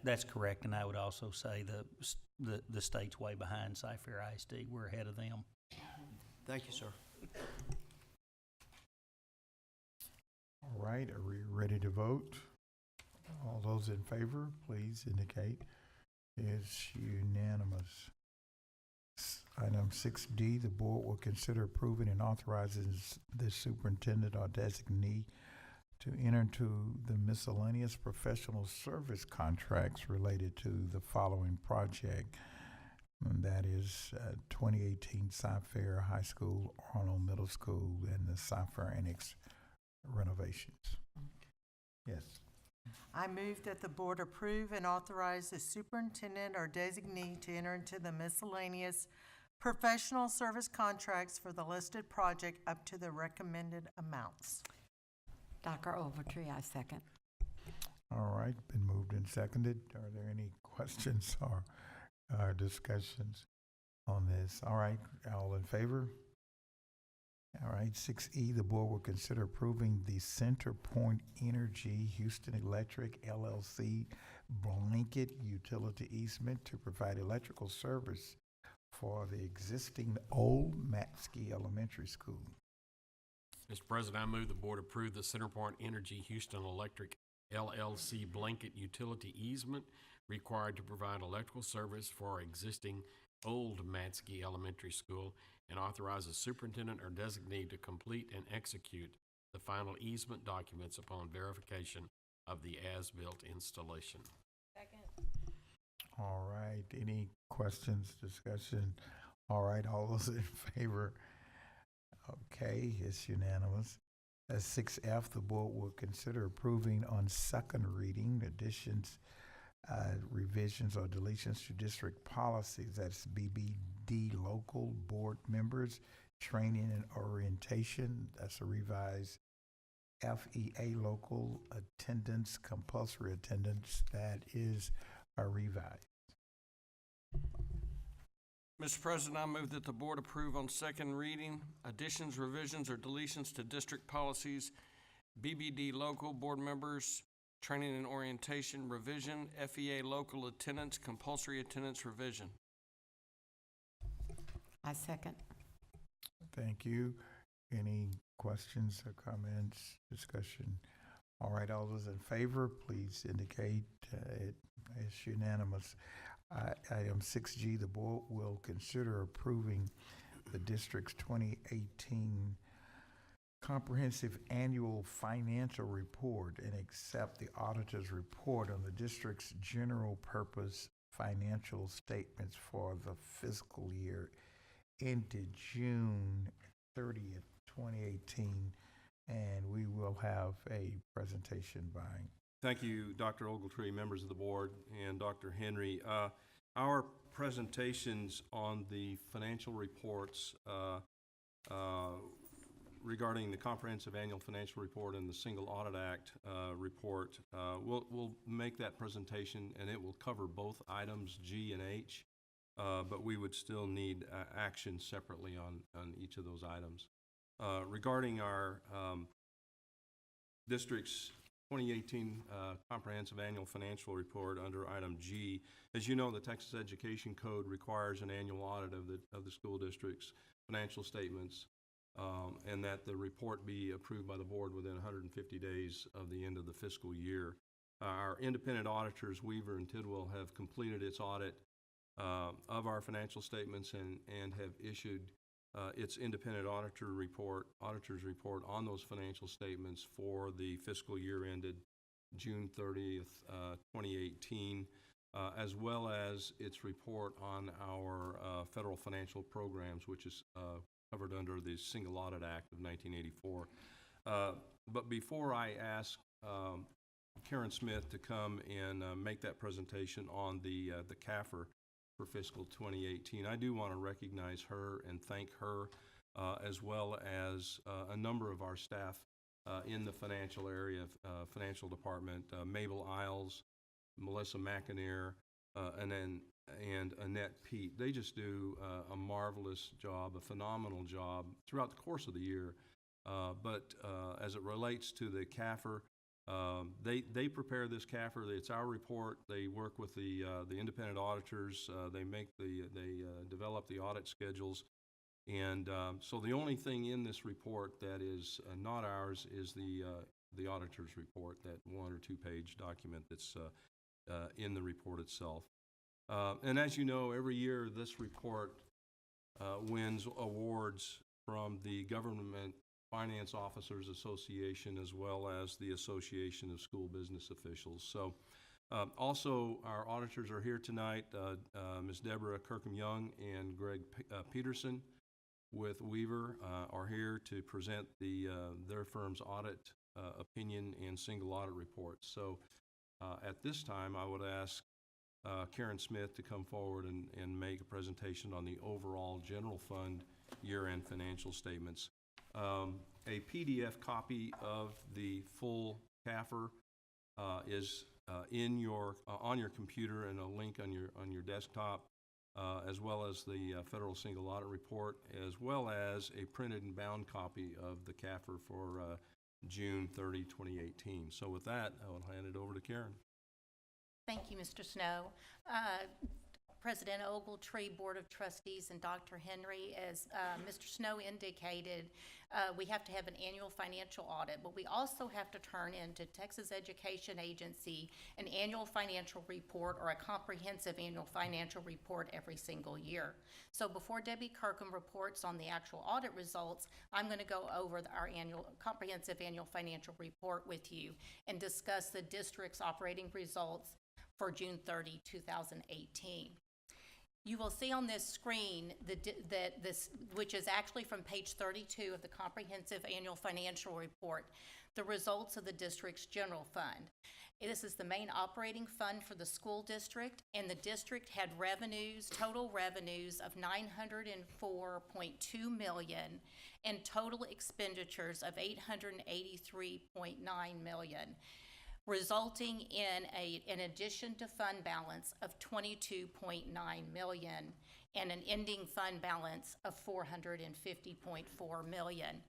That's correct, and I would also say the state's way behind Cypher ISD. We're ahead of them. Thank you, sir. All right, are we ready to vote? All those in favor, please indicate. It's unanimous. Item 6D, the board will consider approving and authorizing the superintendent or designee to enter into the miscellaneous professional service contracts related to the following project. And that is 2018 Cyfair High School, Arnold Middle School, and the Cyfair Annex renovations. Yes. I move that the board approve and authorize the superintendent or designee to enter into the miscellaneous professional service contracts for the listed project up to the recommended amounts. Dr. Ogletree, I second. All right, been moved and seconded. Are there any questions or discussions on this? All right, all in favor? All right, 6E, the board will consider approving the CenterPoint Energy Houston Electric LLC blanket utility easement to provide electrical service for the existing old Matsky Elementary School. Mr. President, I move the board approve the CenterPoint Energy Houston Electric LLC blanket utility easement required to provide electrical service for our existing old Matsky Elementary School and authorize the superintendent or designee to complete and execute the final easement documents upon verification of the as-built installation. Second. All right, any questions, discussion? All right, all those in favor? Okay, it's unanimous. At 6F, the board will consider approving on second reading additions, revisions, or deletions to district policies. That's BBD local board members, training and orientation. That's a revised FEA local attendance, compulsory attendance. That is a revised. Mr. President, I move that the board approve on second reading additions, revisions, or deletions to district policies, BBD local board members, training and orientation revision, FEA local attendance, compulsory attendance revision. I second. Thank you. Any questions or comments, discussion? All right, all those in favor, please indicate. It's unanimous. Item 6G, the board will consider approving the district's 2018 comprehensive annual financial report and accept the auditor's report on the district's general purpose financial statements for the fiscal year ended June 30th, 2018. And we will have a presentation by. Thank you, Dr. Ogletree, members of the board, and Dr. Henry. Our presentations on the financial reports regarding the Comprehensive Annual Financial Report and the Single Audit Act report, we'll make that presentation, and it will cover both items G and H, but we would still need action separately on each of those items. Regarding our district's 2018 Comprehensive Annual Financial Report under item G. As you know, the Texas Education Code requires an annual audit of the school district's financial statements, and that the report be approved by the board within 150 days of the end of the fiscal year. Our independent auditors, Weaver and Tidwell, have completed its audit of our financial statements and have issued its independent auditor's report on those financial statements for the fiscal year ended June 30th, 2018, as well as its report on our federal financial programs, which is covered under the Single Audit Act of 1984. But before I ask Karen Smith to come and make that presentation on the CAFR for fiscal 2018. I do want to recognize her and thank her, as well as a number of our staff in the financial area, financial department, Mabel Isles, Melissa McInerney, and Annette Pete. They just do a marvelous job, a phenomenal job throughout the course of the year. But as it relates to the CAFR, they prepare this CAFR. It's our report. They work with the independent auditors. They develop the audit schedules, and so the only thing in this report that is not ours is the auditor's report, that 1 or 2 page document that's in the report itself. And as you know, every year this report wins awards from the Government Finance Officers Association as well as the Association of School Business Officials. So also our auditors are here tonight, Ms. Deborah Kirkham-Young and Greg Peterson with Weaver are here to present their firm's audit opinion and single audit report. So at this time, I would ask Karen Smith to come forward and make a presentation on the overall general fund year-end financial statements. A PDF copy of the full CAFR is in on your computer, and a link on your desktop, as well as the federal single audit report, as well as a printed and bound copy of the CAFR for June 30, 2018. So with that, I will hand it over to Karen. Thank you, Mr. Snow. President Ogletree, Board of Trustees, and Dr. Henry, as Mr. Snow indicated, we have to have an annual financial audit, but we also have to turn into Texas Education Agency an annual financial report or a comprehensive annual financial report every single year. So before Debbie Kirkham reports on the actual audit results, I'm going to go over our comprehensive annual financial report with you and discuss the district's operating results for June 30, 2018. You will see on this screen that this, which is actually from page 32 of the Comprehensive Annual Financial Report, the results of the district's general fund. This is the main operating fund for the school district, and the district had total revenues of $904.2 million and total expenditures of $883.9 million. Resulting in an addition to fund balance of $22.9 million and an ending fund balance of $450.4 million.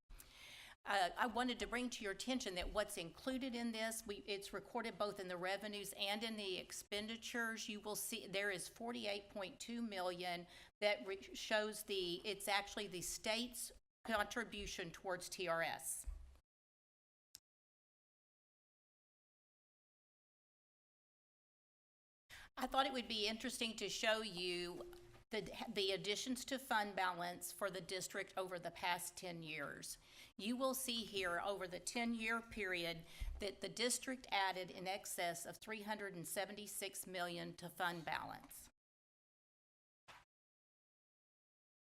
I wanted to bring to your attention that what's included in this, it's recorded both in the revenues and in the expenditures. You will see there is $48.2 million that shows it's actually the state's contribution towards TRS. I thought it would be interesting to show you the additions to fund balance for the district over the past 10 years. You will see here over the 10-year period that the district added in excess of $376 million to fund balance.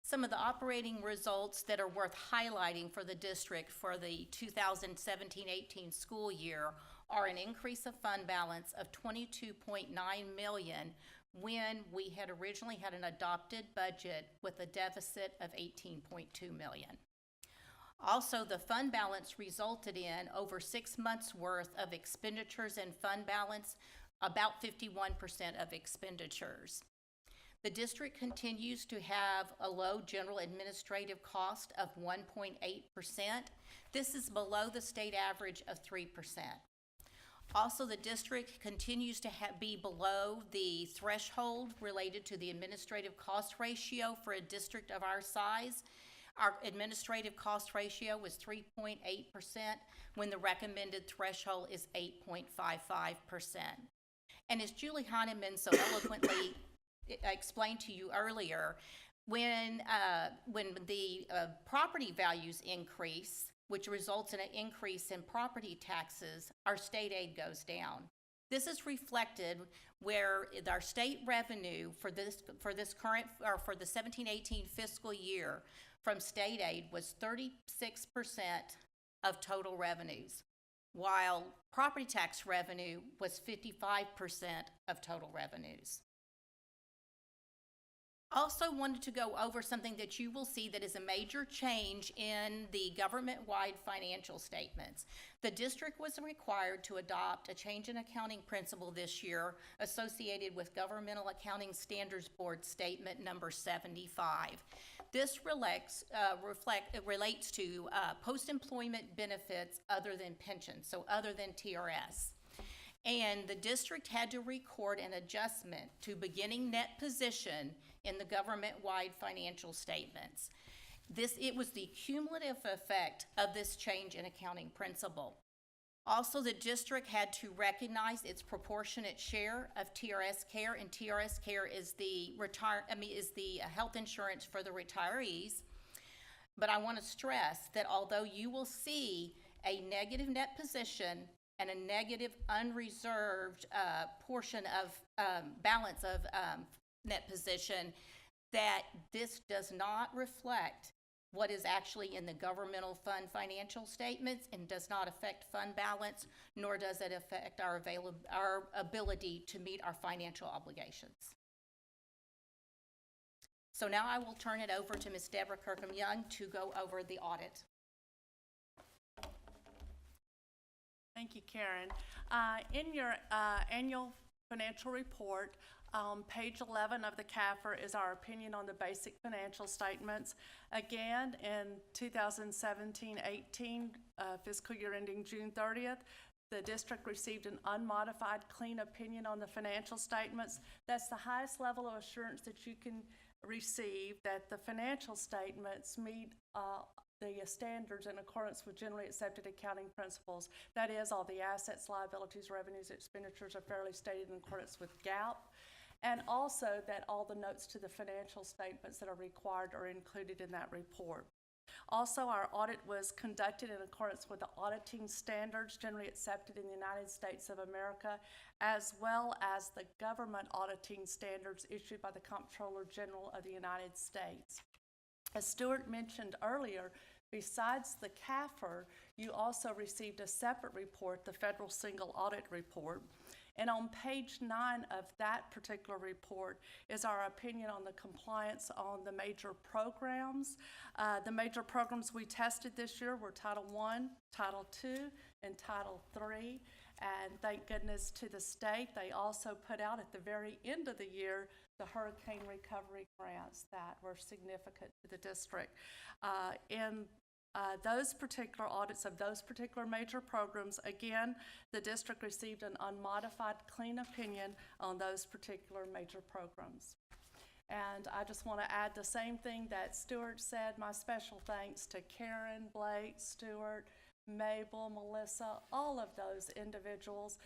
Some of the operating results that are worth highlighting for the district for the 2017-18 school year are an increase of fund balance of $22.9 million when we had originally had an adopted budget with a deficit of $18.2 million. Also, the fund balance resulted in over 6 months worth of expenditures and fund balance, about 51% of expenditures. The district continues to have a low general administrative cost of 1.8%. This is below the state average of 3%. Also, the district continues to be below the threshold related to the administrative cost ratio for a district of our size. Our administrative cost ratio was 3.8% when the recommended threshold is 8.55%. And as Julie Heineman so eloquently explained to you earlier, when the property values increase, which results in an increase in property taxes, our state aid goes down. This is reflected where our state revenue for the 17-18 fiscal year from state aid was 36% of total revenues, while property tax revenue was 55% of total revenues. Also wanted to go over something that you will see that is a major change in the government-wide financial statements. The district was required to adopt a change in accounting principle this year associated with Governmental Accounting Standards Board Statement number 75. This relates to post-employment benefits other than pensions, so other than TRS. And the district had to record an adjustment to beginning net position in the government-wide financial statements. It was the cumulative effect of this change in accounting principle. Also, the district had to recognize its proportionate share of TRS Care, and TRS Care is the health insurance for the retirees. But I want to stress that although you will see a negative net position and a negative unreserved portion of balance of net position, that this does not reflect what is actually in the governmental fund financial statements and does not affect fund balance, nor does it affect our ability to meet our financial obligations. So now I will turn it over to Ms. Deborah Kirkham-Young to go over the audit. Thank you, Karen. In your annual financial report, page 11 of the CAFR is our opinion on the basic financial statements. Again, in 2017-18 fiscal year ending June 30th, the district received an unmodified clean opinion on the financial statements. That's the highest level of assurance that you can receive that the financial statements meet the standards in accordance with generally accepted accounting principles. That is, all the assets, liabilities, revenues, expenditures are fairly stated in accordance with GAAP, and also that all the notes to the financial statements that are required are included in that report. Also, our audit was conducted in accordance with the auditing standards generally accepted in the United States of America, as well as the government auditing standards issued by the Comptroller General of the United States. As Stuart mentioned earlier, besides the CAFR, you also received a separate report, the Federal Single Audit Report. And on page 9 of that particular report is our opinion on the compliance on the major programs. The major programs we tested this year were Title I, Title II, and Title III. And thank goodness to the state, they also put out at the very end of the year the hurricane recovery grants that were significant to the district. In those particular audits of those particular major programs, again, the district received an unmodified clean opinion on those particular major programs. And I just want to add the same thing that Stuart said, my special thanks to Karen, Blake, Stuart, Mabel, Melissa, all of those individuals.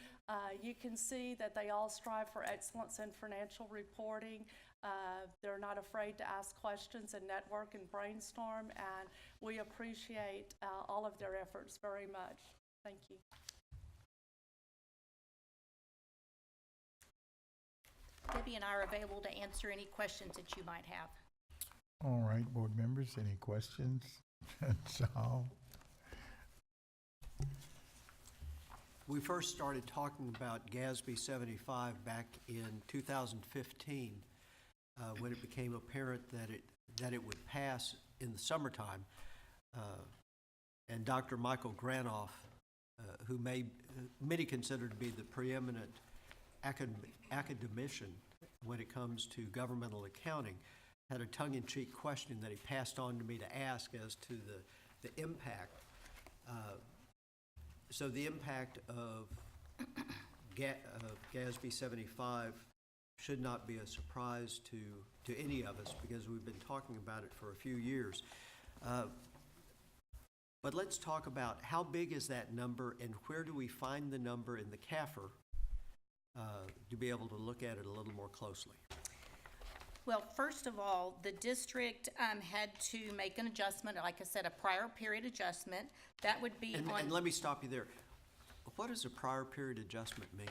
You can see that they all strive for excellence in financial reporting. They're not afraid to ask questions and network and brainstorm, and we appreciate all of their efforts very much. Thank you. Debbie and I are available to answer any questions that you might have. All right, board members, any questions? So, We first started talking about GASB 75 back in 2015 when it became apparent that it would pass in the summertime. And Dr. Michael Granoff, who many consider to be the preeminent academician when it comes to governmental accounting, had a tongue-in-cheek question that he passed on to me to ask as to the impact. So the impact of GASB 75 should not be a surprise to any of us because we've been talking about it for a few years. But let's talk about how big is that number and where do we find the number in the CAFR to be able to look at it a little more closely. Well, first of all, the district had to make an adjustment, like I said, a prior period adjustment. That would be And let me stop you there. What does a prior period adjustment mean?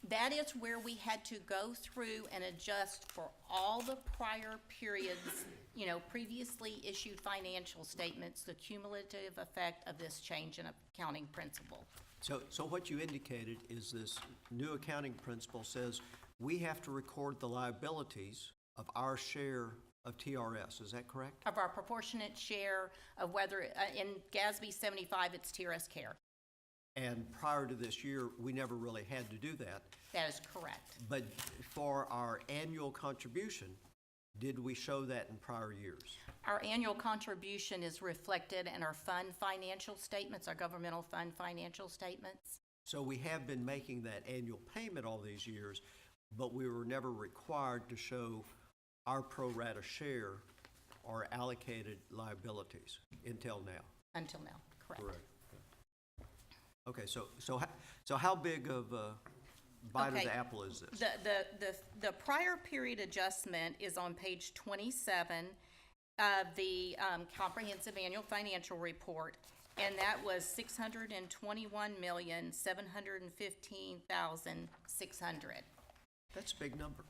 That is where we had to go through and adjust for all the prior periods, previously issued financial statements, the cumulative effect of this change in accounting principle. So what you indicated is this new accounting principle says we have to record the liabilities of our share of TRS. Is that correct? Of our proportionate share of whether, in GASB 75, it's TRS Care. And prior to this year, we never really had to do that. That is correct. But for our annual contribution, did we show that in prior years? Our annual contribution is reflected in our fund financial statements, our governmental fund financial statements. So we have been making that annual payment all these years, but we were never required to show our pro rata share or allocated liabilities until now. Until now, correct. Correct. Okay, so how big of a bite of Okay. the apple is this? The prior period adjustment is on page 27 of the comprehensive annual financial report, and that was $621,715,600. That's a big number.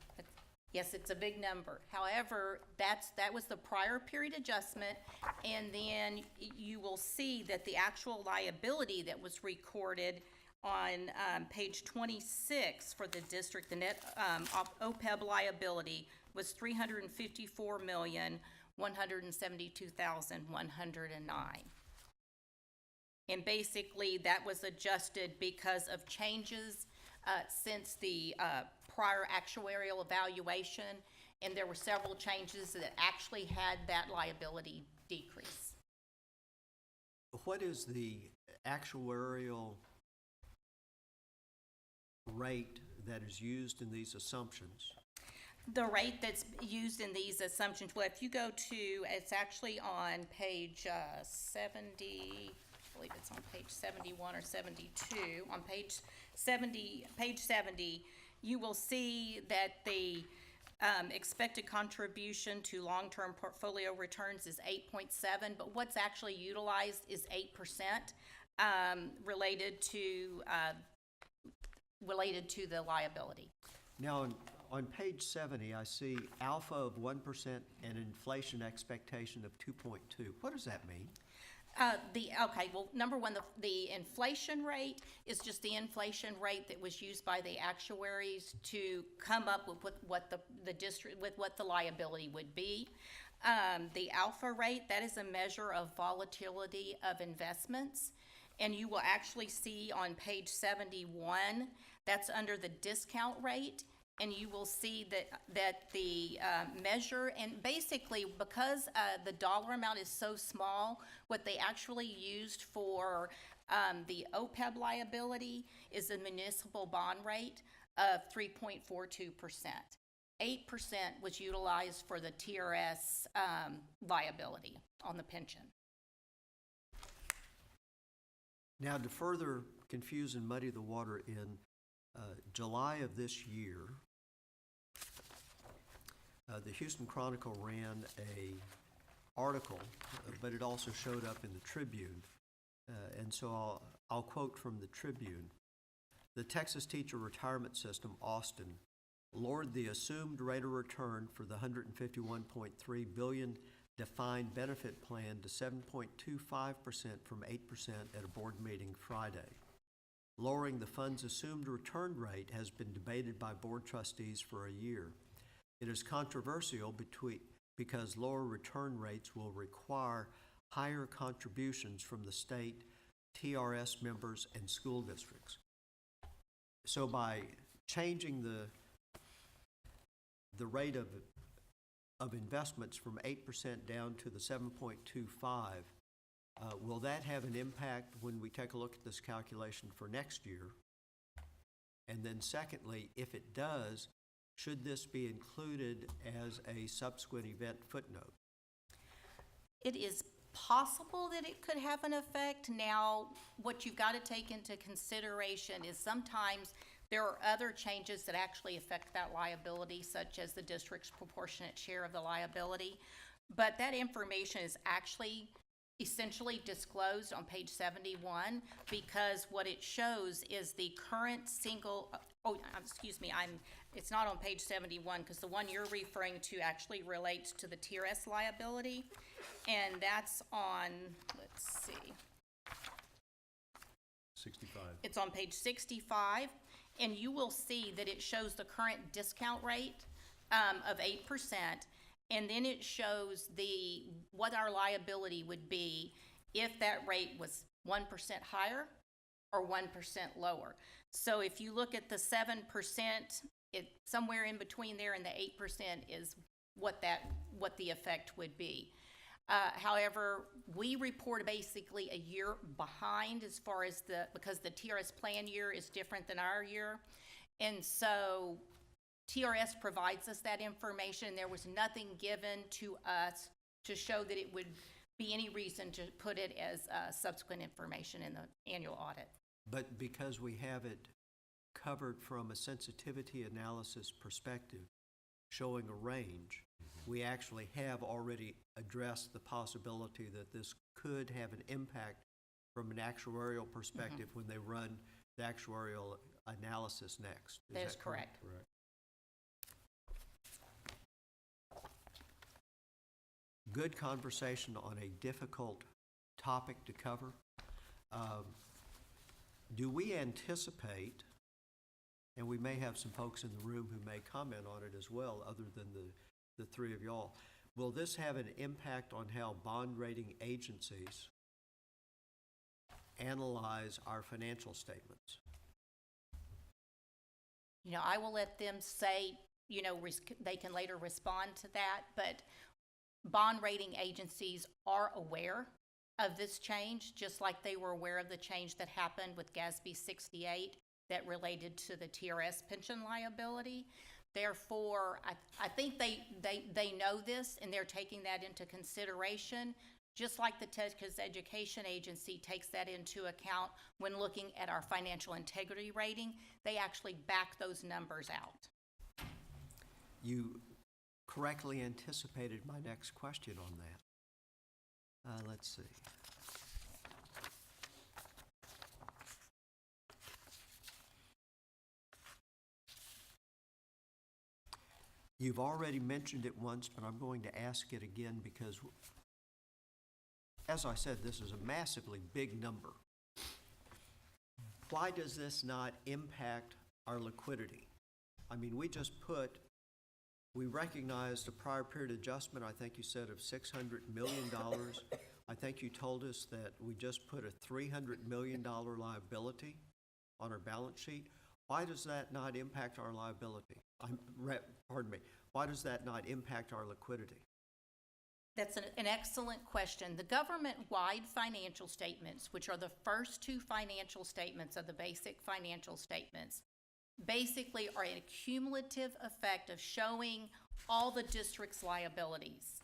Yes, it's a big number. However, that was the prior period adjustment, and then you will see that the actual liability that was recorded on page 26 for the district, the net OPEB liability was $354,172,109. And basically, that was adjusted because of changes since the prior actuarial evaluation, and there were several changes that actually had that liability decrease. What is the actuarial rate that is used in these assumptions? The rate that's used in these assumptions, well, if you go to, it's actually on page 70, I believe it's on page 71 or 72. On page 70, you will see that the expected contribution to long-term portfolio returns is 8.7, but what's actually utilized is 8% related to the liability. Now, on page 70, I see alpha of 1% and inflation expectation of 2.2. What does that mean? Number one, the inflation rate is just the inflation rate that was used by the actuaries to come up with what the district, with what the liability would be. The alpha rate, that is a measure of volatility of investments. And you will actually see on page 71, that's under the discount rate. And you will see that the measure, and basically because the dollar amount is so small, what they actually used for the OPEB liability is the municipal bond rate of 3.42%. 8% was utilized for the TRS liability on the pension. Now, to further confuse and muddy the water, in July of this year, the Houston Chronicle ran a article, but it also showed up in the Tribune. And so I'll quote from the Tribune. The Texas Teacher Retirement System, Austin, lowered the assumed rate of return for the $151.3 billion defined benefit plan to 7.25% from 8% at a board meeting Friday. Lowering the fund's assumed return rate has been debated by board trustees for a year. It is controversial because lower return rates will require higher contributions from the state, TRS members, and school districts. So by changing the rate of investments from 8% down to the 7.25, will that have an impact when we take a look at this calculation for next year? And then secondly, if it does, should this be included as a subsequent event footnote? It is possible that it could have an effect. Now, what you've got to take into consideration is sometimes there are other changes that actually affect that liability, such as the district's proportionate share of the liability. But that information is actually essentially disclosed on page 71 because what it shows is the current it's not on page 71 because the one you're referring to actually relates to the TRS liability, and that's on, let's see. 65. It's on page 65, and you will see that it shows the current discount rate of 8%, and then it shows what our liability would be if that rate was 1% higher or 1% lower. So if you look at the 7%, somewhere in between there and the 8% is what the effect would be. However, we report basically a year behind as far as because the TRS plan year is different than our year. And so TRS provides us that information. There was nothing given to us to show that it would be any reason to put it as subsequent information in the annual audit. But because we have it covered from a sensitivity analysis perspective, showing a range, we actually have already addressed the possibility that this could have an impact from an actuarial perspective when they run the actuarial analysis next. That is correct. Correct. Good conversation on a difficult topic to cover. Do we anticipate, and we may have some folks in the room who may comment on it as well, other than the three of y'all, will this have an impact on how bond rating agencies analyze our financial statements? You know, I will let them say, you know, they can later respond to that, but bond rating agencies are aware of this change, just like they were aware of the change that happened with GASB 68 that related to the TRS pension liability. Therefore, I think they know this and they're taking that into consideration, just like the Texas Education Agency takes that into account when looking at our financial integrity rating. They actually back those numbers out. You correctly anticipated my next question on that. Let's see. You've already mentioned it once, but I'm going to ask it again because, as I said, this is a massively big number. Why does this not impact our liquidity? I mean, we recognized a prior period adjustment, I think you said, of $600 million. I think you told us that we just put a $300 million liability on our balance sheet. Why does that not impact our liability? Why does that not impact our liquidity? That's an excellent question. The government-wide financial statements, which are the first two financial statements of the basic financial statements, basically are a cumulative effect of showing all the district's liabilities.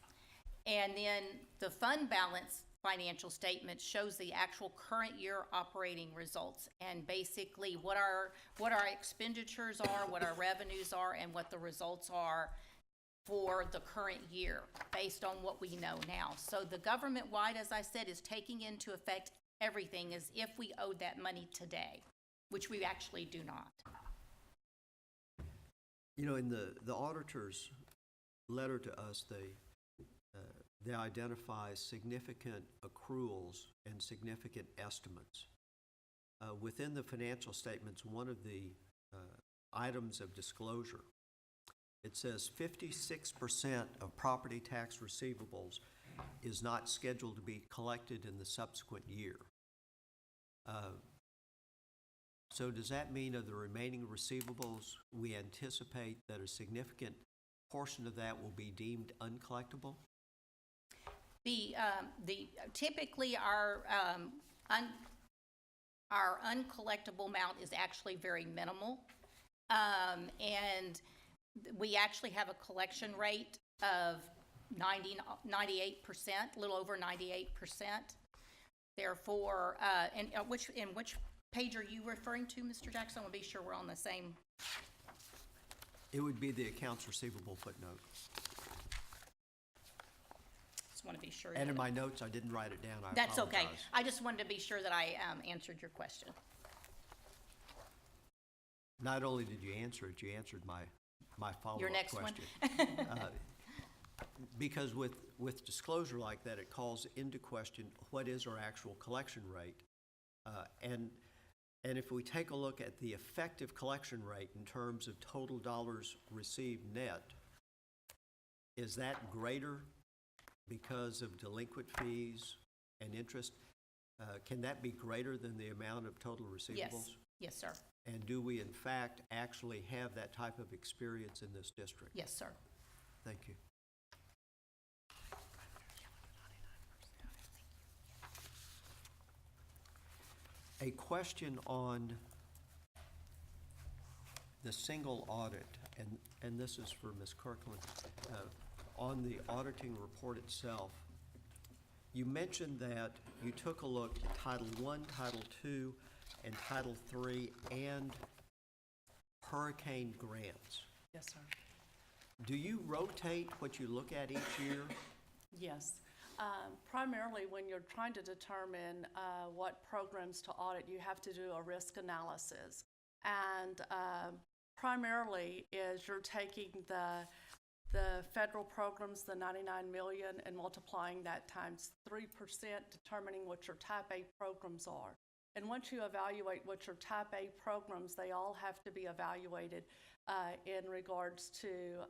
And then the fund balance financial statement shows the actual current year operating results and basically what our expenditures are, what our revenues are, and what the results are for the current year based on what we know now. So the government-wide, as I said, is taking into effect everything as if we owed that money today, which we actually do not. You know, in the auditor's letter to us, they identify significant accruals and significant estimates. Within the financial statements, one of the items of disclosure, it says 56% of property tax receivables is not scheduled to be collected in the subsequent year. So does that mean of the remaining receivables, we anticipate that a significant portion of that will be deemed uncollectible? Typically our uncollectible amount is actually very minimal, and we actually have a collection rate of 98%, a little over 98%. Therefore, in which page are you referring to, Mr. Jackson? We'll be sure we're on the same. It would be the accounts receivable footnote. Just want to be sure. And in my notes, I didn't write it down. That's okay. I just wanted to be sure that I answered your question. Not only did you answer it, you answered my follow-up question. Your next one. Because with disclosure like that, it calls into question what is our actual collection rate. And if we take a look at the effective collection rate in terms of total dollars received net, is that greater because of delinquent fees and interest? Can that be greater than the amount of total receivables? Yes. Yes, sir. And do we, in fact, actually have that type of experience in this district? Yes, sir. Thank you. A question on the single audit, and this is for Ms. Kirkland. On the auditing report itself, you mentioned that you took a look at Title I, Title II, and Title III and hurricane grants. Yes, sir. Do you rotate what you look at each year? Yes. Primarily, when you're trying to determine what programs to audit, you have to do a risk analysis. And primarily is you're taking the federal programs, the 99 million, and multiplying that times 3%, determining what your type A programs are. And once you evaluate what your type A programs, they all have to be evaluated in regards to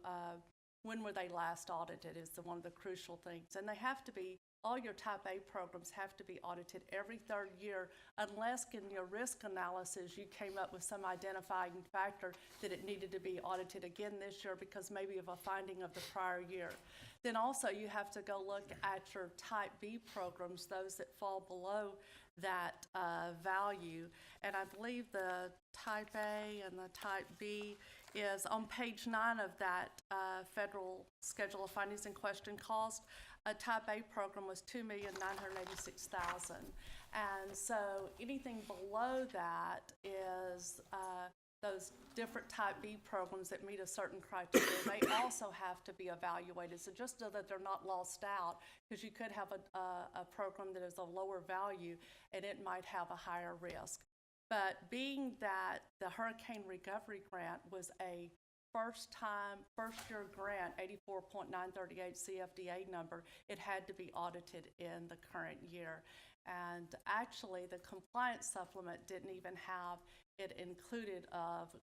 when were they last audited is one of the crucial things. And they have to be, all your type A programs have to be audited every third year unless in your risk analysis you came up with some identifying factor that it needed to be audited again this year because maybe of a finding of the prior year. Then also you have to go look at your type B programs, those that fall below that value. And I believe the type A and the type B is on page 9 of that federal schedule of findings and question cost. A type A program was $2,986,000. And so anything below that is those different type B programs that meet a certain criteria. They also have to be evaluated. So just so that they're not lost out, because you could have a program that is a lower value and it might have a higher risk. But being that the Hurricane Recovery Grant was a first year grant, 84.938 CFDA number, it had to be audited in the current year. And actually the compliance supplement didn't even have it included of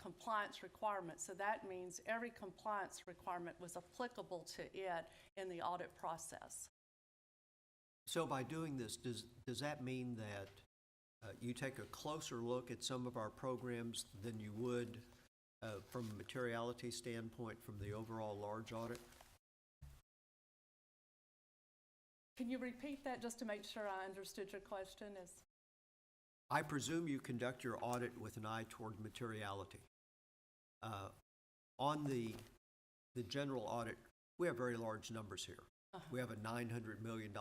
compliance requirements. So that means every compliance requirement was applicable to it in the audit process. So by doing this, does that mean that you take a closer look at some of our programs than you would from a materiality standpoint from the overall large audit? Can you repeat that just to make sure I understood your question? I presume you conduct your audit with an eye toward materiality. On the general audit, we have very large numbers here. We have a $900 million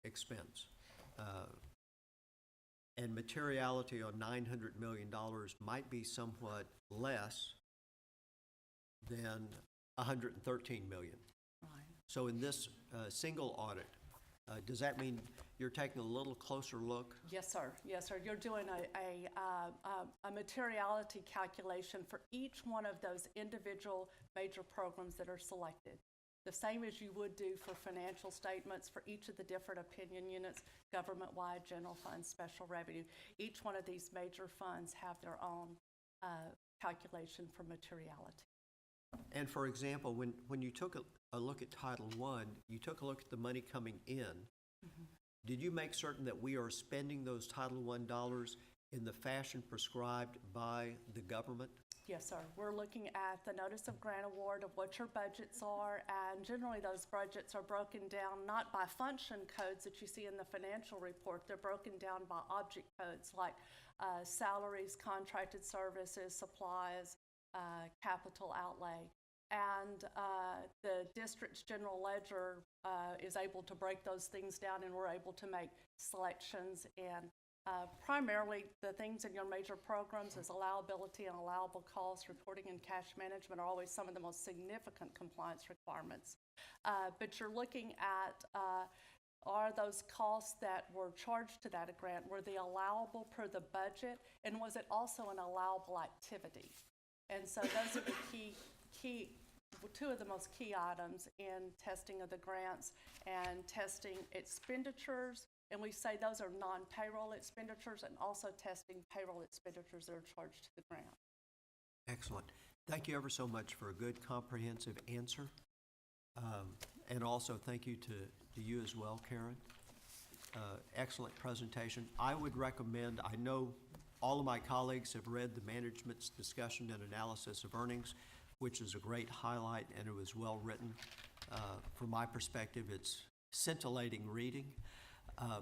expense. And materiality on $900 million might be somewhat less than $113 million. Right. So in this single audit, does that mean you're taking a little closer look? Yes, sir. Yes, sir. You're doing a materiality calculation for each one of those individual major programs that are selected. The same as you would do for financial statements for each of the different opinion units, government-wide, general funds, special revenue. Each one of these major funds have their own calculation for materiality. And for example, when you took a look at Title I, you took a look at the money coming in. Mm-hmm. Did you make certain that we are spending those Title I dollars in the fashion prescribed by the government? Yes, sir. We're looking at the notice of grant award of what your budgets are, and generally those budgets are broken down not by function codes that you see in the financial report. They're broken down by object codes like salaries, contracted services, supplies, capital outlay. And the district's general ledger is able to break those things down, and we're able to make selections. And primarily the things in your major programs is allowability and allowable costs, reporting and cash management are always some of the most significant compliance requirements. But you're looking at are those costs that were charged to that grant, were they allowable per the budget, and was it also an allowable activity? And so those are the two of the most key items in testing of the grants and testing expenditures. And we say those are non-payroll expenditures, and also testing payroll expenditures that are charged to the grant. Excellent. Thank you ever so much for a good, comprehensive answer. And also thank you to you as well, Karen. Excellent presentation. I would recommend, I know all of my colleagues have read the management's discussion and analysis of earnings, which is a great highlight, and it was well written. From my perspective, it's scintillating reading.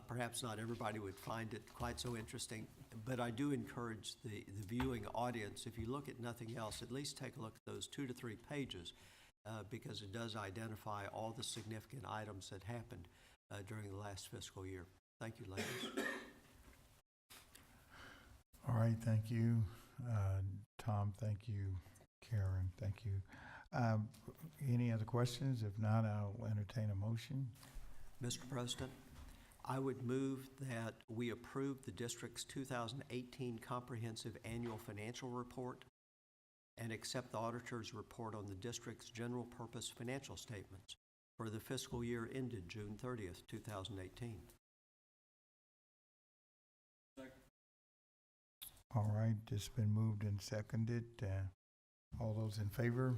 Perhaps not everybody would find it quite so interesting, but I do encourage the viewing audience, if you look at nothing else, at least take a look at those 2 to 3 pages because it does identify all the significant items that happened during the last fiscal year. Thank you, ladies. All right, thank you. Tom, thank you. Karen, thank you. Any other questions? If not, I'll entertain a motion. Mr. President, I would move that we approve the district's 2018 Comprehensive Annual Financial Report and accept the auditor's report on the district's general purpose financial statements for the fiscal year ended June 30th, 2018. All right, it's been moved and seconded. All those in favor?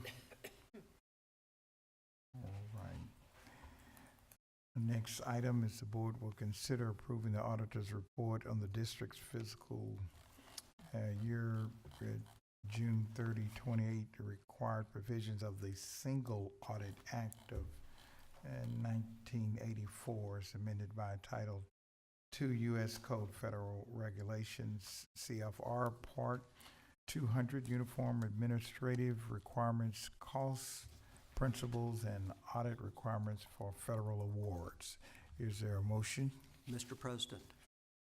All right. The next item is the board will consider approving the auditor's report on the district's fiscal year June 30, 28, the required provisions of the Single Audit Act of 1984 as amended by Title 2 U.S. Code Federal Regulations, CFR Part 200, Uniform Administrative Requirements, Costs, Principles, and Audit Requirements for Federal Awards. Is there a motion? Mr. President,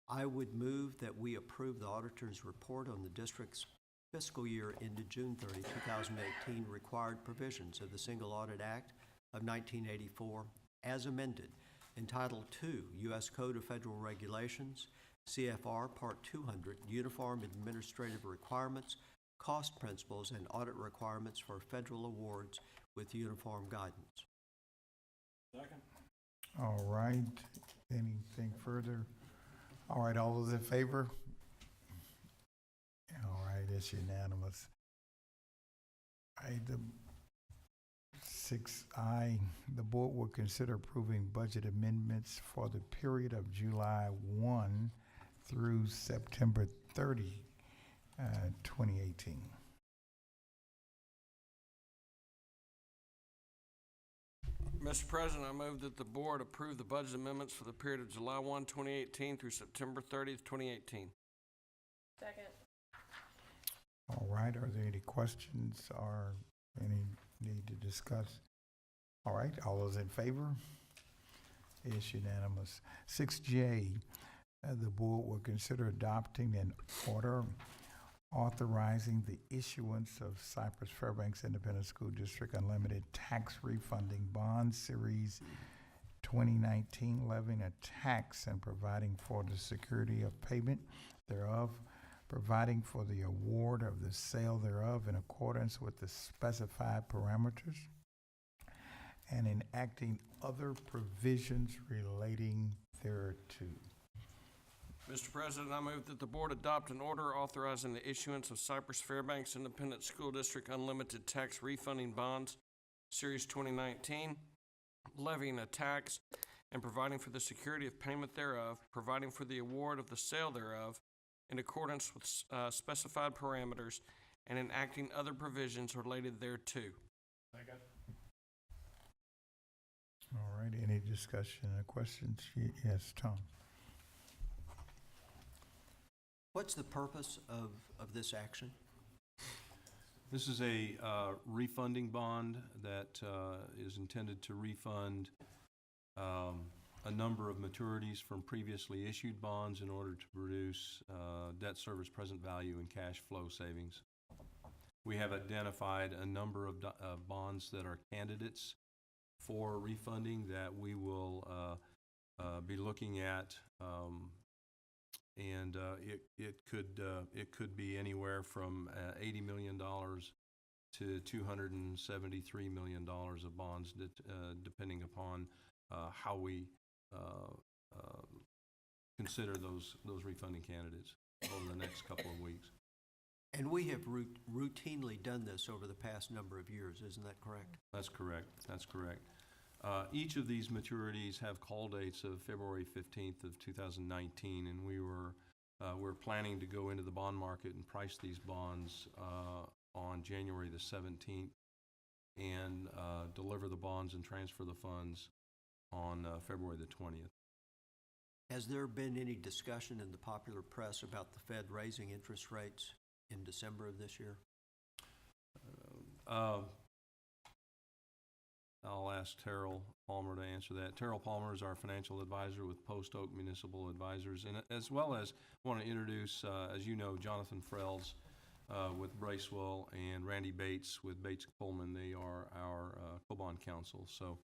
I would move that we approve the auditor's report on the district's fiscal year ended June 30, 2018 required provisions of the Single Audit Act of 1984 as amended, entitled 2 U.S. Code of Federal Regulations, CFR Part 200, Uniform Administrative Requirements, Cost Principles, and Audit Requirements for Federal Awards with uniform guidance. Second. All right. Anything further? All right, all those in favor? All right, it's unanimous. Item 6I, the board will consider approving budget amendments for the period of July 1 through September 30, 2018. Mr. President, I move that the board approve the budget amendments for the period of July 1, 2018 through September 30th, 2018. Second. All right, are there any questions or any need to discuss? All right, all those in favor? It's unanimous. 6J, the board will consider adopting an order authorizing the issuance of Cypress-Fairbanks Independent School District Unlimited Tax Refunding Bond Series 2019, levying a tax and providing for the security of payment thereof, providing for the award of the sale thereof in accordance with the specified parameters, and enacting other provisions relating thereto. Mr. President, I move that the board adopt an order authorizing the issuance of Cypress-Fairbanks Independent School District Unlimited Tax Refunding Bonds, Series 2019, levying a tax and providing for the security of payment thereof, providing for the award of the sale thereof in accordance with specified parameters, and enacting other provisions related thereto. Second. All right, any discussion or questions? Yes, Tom. What's the purpose of this action? This is a refunding bond that is intended to refund a number of maturities from previously issued bonds in order to produce debt service present value and cash flow savings. We have identified a number of bonds that are candidates for refunding that we will be looking at, and it could be anywhere from $80 million to $273 million of bonds, depending upon how we consider those refunding candidates over the next couple of weeks. And we have routinely done this over the past number of years, isn't that correct? That's correct. That's correct. Each of these maturities have call dates of February 15th of 2019, and we're planning to go into the bond market and price these bonds on January the 17th and deliver the bonds and transfer the funds on February the 20th. Has there been any discussion in the popular press about the Fed raising interest rates in December of this year? I'll ask Terrell Palmer to answer that. Terrell Palmer is our financial advisor with Post Oak Municipal Advisors, and as well as want to introduce, as you know, Jonathan Frells with Bracewell and Randy Bates with Bates Coleman. They are our co-bond counsel. So.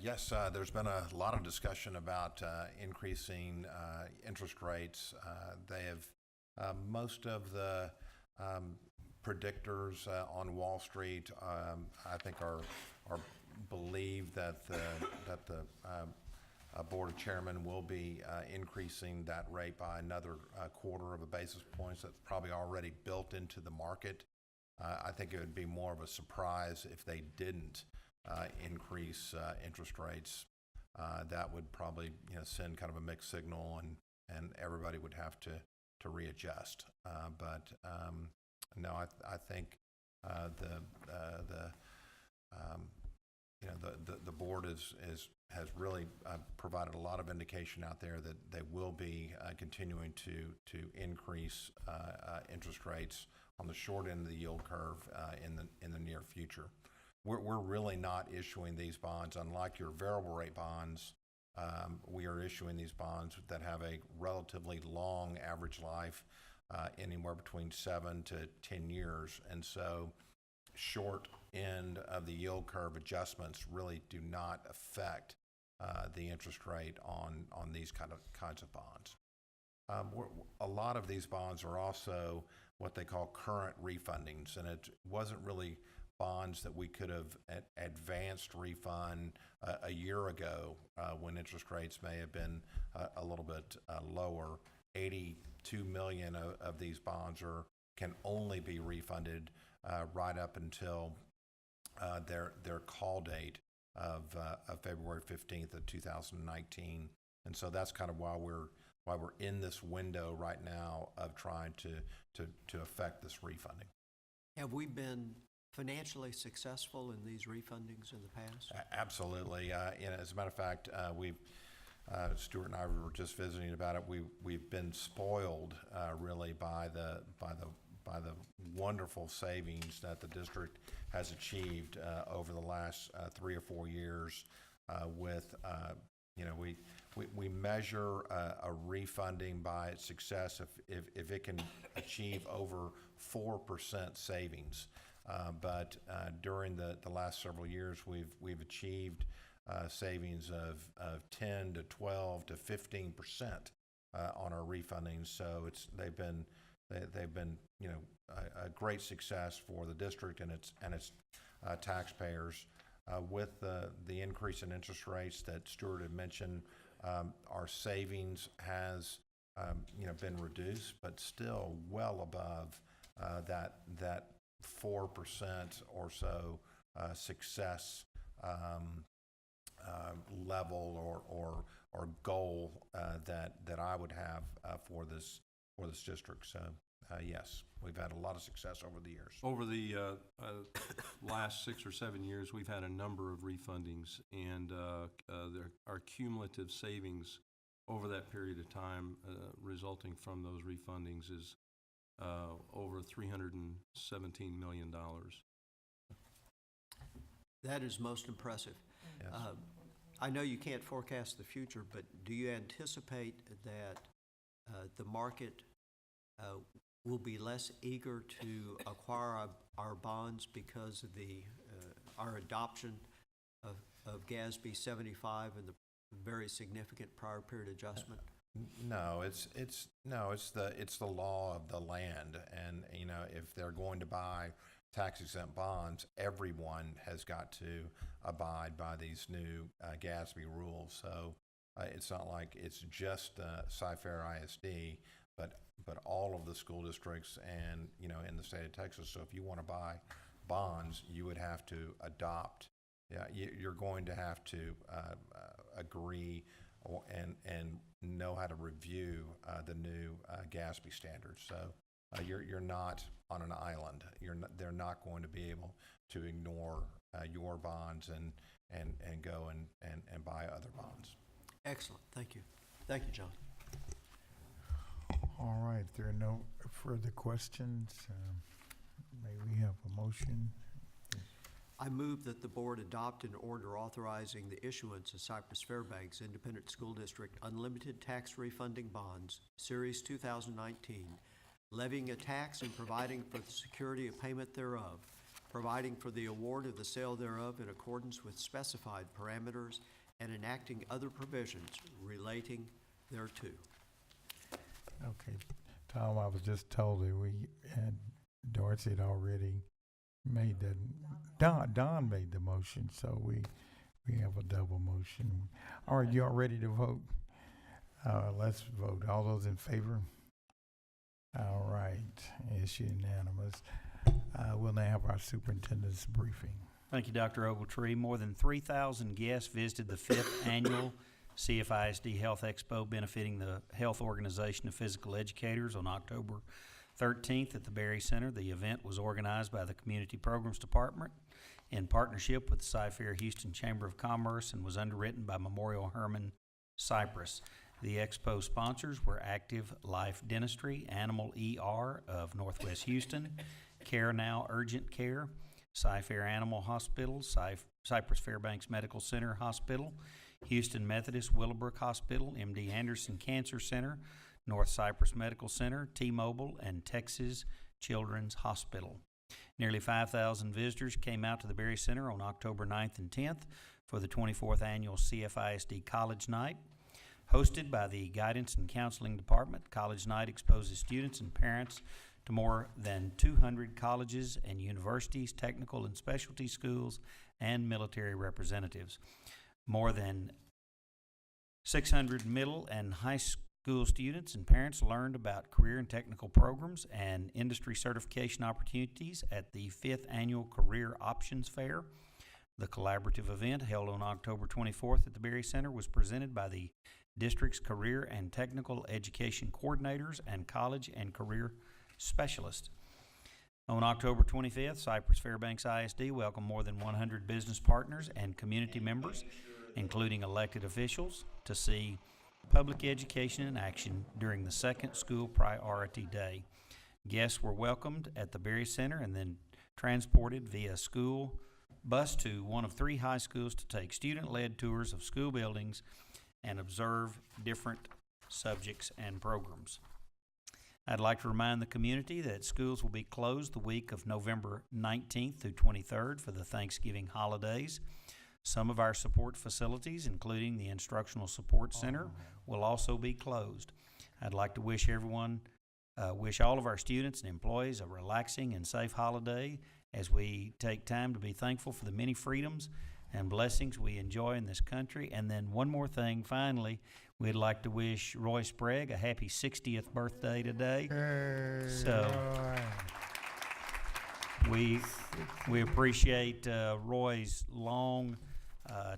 Yes, there's been a lot of discussion about increasing interest rates. They have most of the predictors on Wall Street, I think, are believe that the Board of Chairmen will be increasing that rate by another quarter of a basis point. That's probably already built into the market. I think it would be more of a surprise if they didn't increase interest rates. That would probably send kind of a mixed signal, and everybody would have to readjust. But no, I think the board has really provided a lot of indication out there that they will be continuing to increase interest rates on the short end of the yield curve in the near future. We're really not issuing these bonds, unlike your variable rate bonds. We are issuing these bonds that have a relatively long average life, anywhere between 7 to 10 years. And so short end of the yield curve adjustments really do not affect the interest rate on these kinds of bonds. A lot of these bonds are also what they call current refundings, and it wasn't really bonds that we could have advanced refund a year ago when interest rates may have been a little bit lower. 82 million of these bonds can only be refunded right up until their call date of February 15th of 2019. And so that's kind of why we're in this window right now of trying to affect this refunding. Have we been financially successful in these refundings in the past? Absolutely. As a matter of fact, Stuart and I were just visiting about it. We've been spoiled really by the wonderful savings that the district has achieved over the last 3 or 4 years. We measure a refunding by its success if it can achieve over 4% savings. But during the last several years, we've achieved savings of 10 to 12 to 15% on our refundings. So they've been a great success for the district and its taxpayers. With the increase in interest rates that Stuart had mentioned, our savings has been reduced, but still well above that 4% or so success level or goal that I would have for this district. So yes, we've had a lot of success over the years. Over the last 6 or 7 years, we've had a number of refundings, and our cumulative savings over that period of time resulting from those refundings is over $317 million. That is most impressive. Yes. I know you can't forecast the future, but do you anticipate that the market will be less eager to acquire our bonds because of our adoption of GASB 75 and the very significant prior period adjustment? No, it's the law of the land, and if they're going to buy tax-exempt bonds, everyone has got to abide by these new GASB rules. So it's not like it's just Cy-Fair ISD, but all of the school districts and in the state of Texas. So if you want to buy bonds, you would have to adopt. Yeah, you're going to have to agree and know how to review the new GASB standards. So you're not on an island. They're not going to be able to ignore your bonds and go and buy other bonds. Excellent. Thank you. Thank you, John. All right, if there are no further questions, may we have a motion? I move that the board adopt an order authorizing the issuance of Cypress-Fairbanks Independent School District Unlimited Tax Refunding Bonds, Series 2019, levying a tax and providing for the security of payment thereof, providing for the award of the sale thereof in accordance with specified parameters, and enacting other provisions relating thereto. Okay, Tom, I was just told that we had, Dorsey had already made that, Don made the motion, so we have a double motion. All right, you all ready to vote? Let's vote. All those in favor? All right, it's unanimous. We'll now have our superintendent's briefing. Thank you, Dr. Ogletree. More than 3,000 guests visited the 5th annual CFISD Health Expo benefiting the Health Organization of Physical Educators on October 13th at the Berry Center. The event was organized by the Community Programs Department in partnership with the Cy-Fair Houston Chamber of Commerce and was underwritten by Memorial Hermann Cypress. The expo sponsors were Active Life Dentistry, Animal ER of Northwest Houston, Care Now Urgent Care, Cy-Fair Animal Hospital, Cypress-Fairbanks Medical Center Hospital, Houston Methodist Willowbrook Hospital, MD Anderson Cancer Center, North Cypress Medical Center, T-Mobile, and Texas Children's Hospital. Nearly 5,000 visitors came out to the Berry Center on October 9th and 10th for the 24th annual CFISD College Night. Hosted by the Guidance and Counseling Department, College Night exposes students and parents to more than 200 colleges and universities, technical and specialty schools, and military representatives. More than 600 middle and high school students and parents learned about career and technical programs and industry certification opportunities at the 5th Annual Career Options Fair. The collaborative event, held on October 24th at the Berry Center, was presented by the district's career and technical education coordinators and college and career specialists. On October 25th, Cypress-Fairbanks ISD welcomed more than 100 business partners and community members, including elected officials, to see public education in action during the second School Priority Day. Guests were welcomed at the Berry Center and then transported via school bus to one of 3 high schools to take student-led tours of school buildings and observe different subjects and programs. I'd like to remind the community that schools will be closed the week of November 19th through 23rd for the Thanksgiving holidays. Some of our support facilities, including the Instructional Support Center, will also be closed. I'd like to wish all of our students and employees a relaxing and safe holiday as we take time to be thankful for the many freedoms and blessings we enjoy in this country. And then one more thing, finally, we'd like to wish Roy Sprague a happy 60th birthday today. We appreciate Roy's long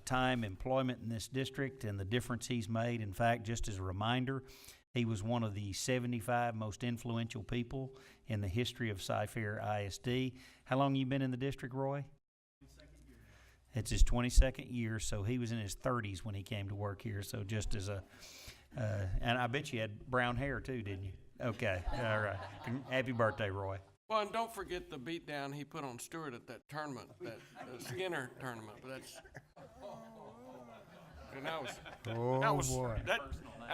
time employment in this district and the difference he's made. In fact, just as a reminder, he was one of the 75 most influential people in the history of Cy-Fair ISD. How long you been in the district, Roy? It's his 22nd year, so he was in his 30s when he came to work here. So just as a, and I bet you had brown hair too, didn't you? Okay, all right. Happy birthday, Roy. Well, and don't forget the beatdown he put on Stewart at that tournament, that Skinner tournament. But that's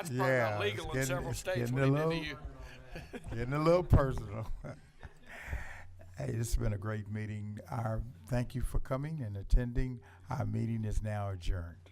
probably not legal in several states. What he did to you. Getting a little personal. Hey, this has been a great meeting. Thank you for coming and attending. Our meeting is now adjourned.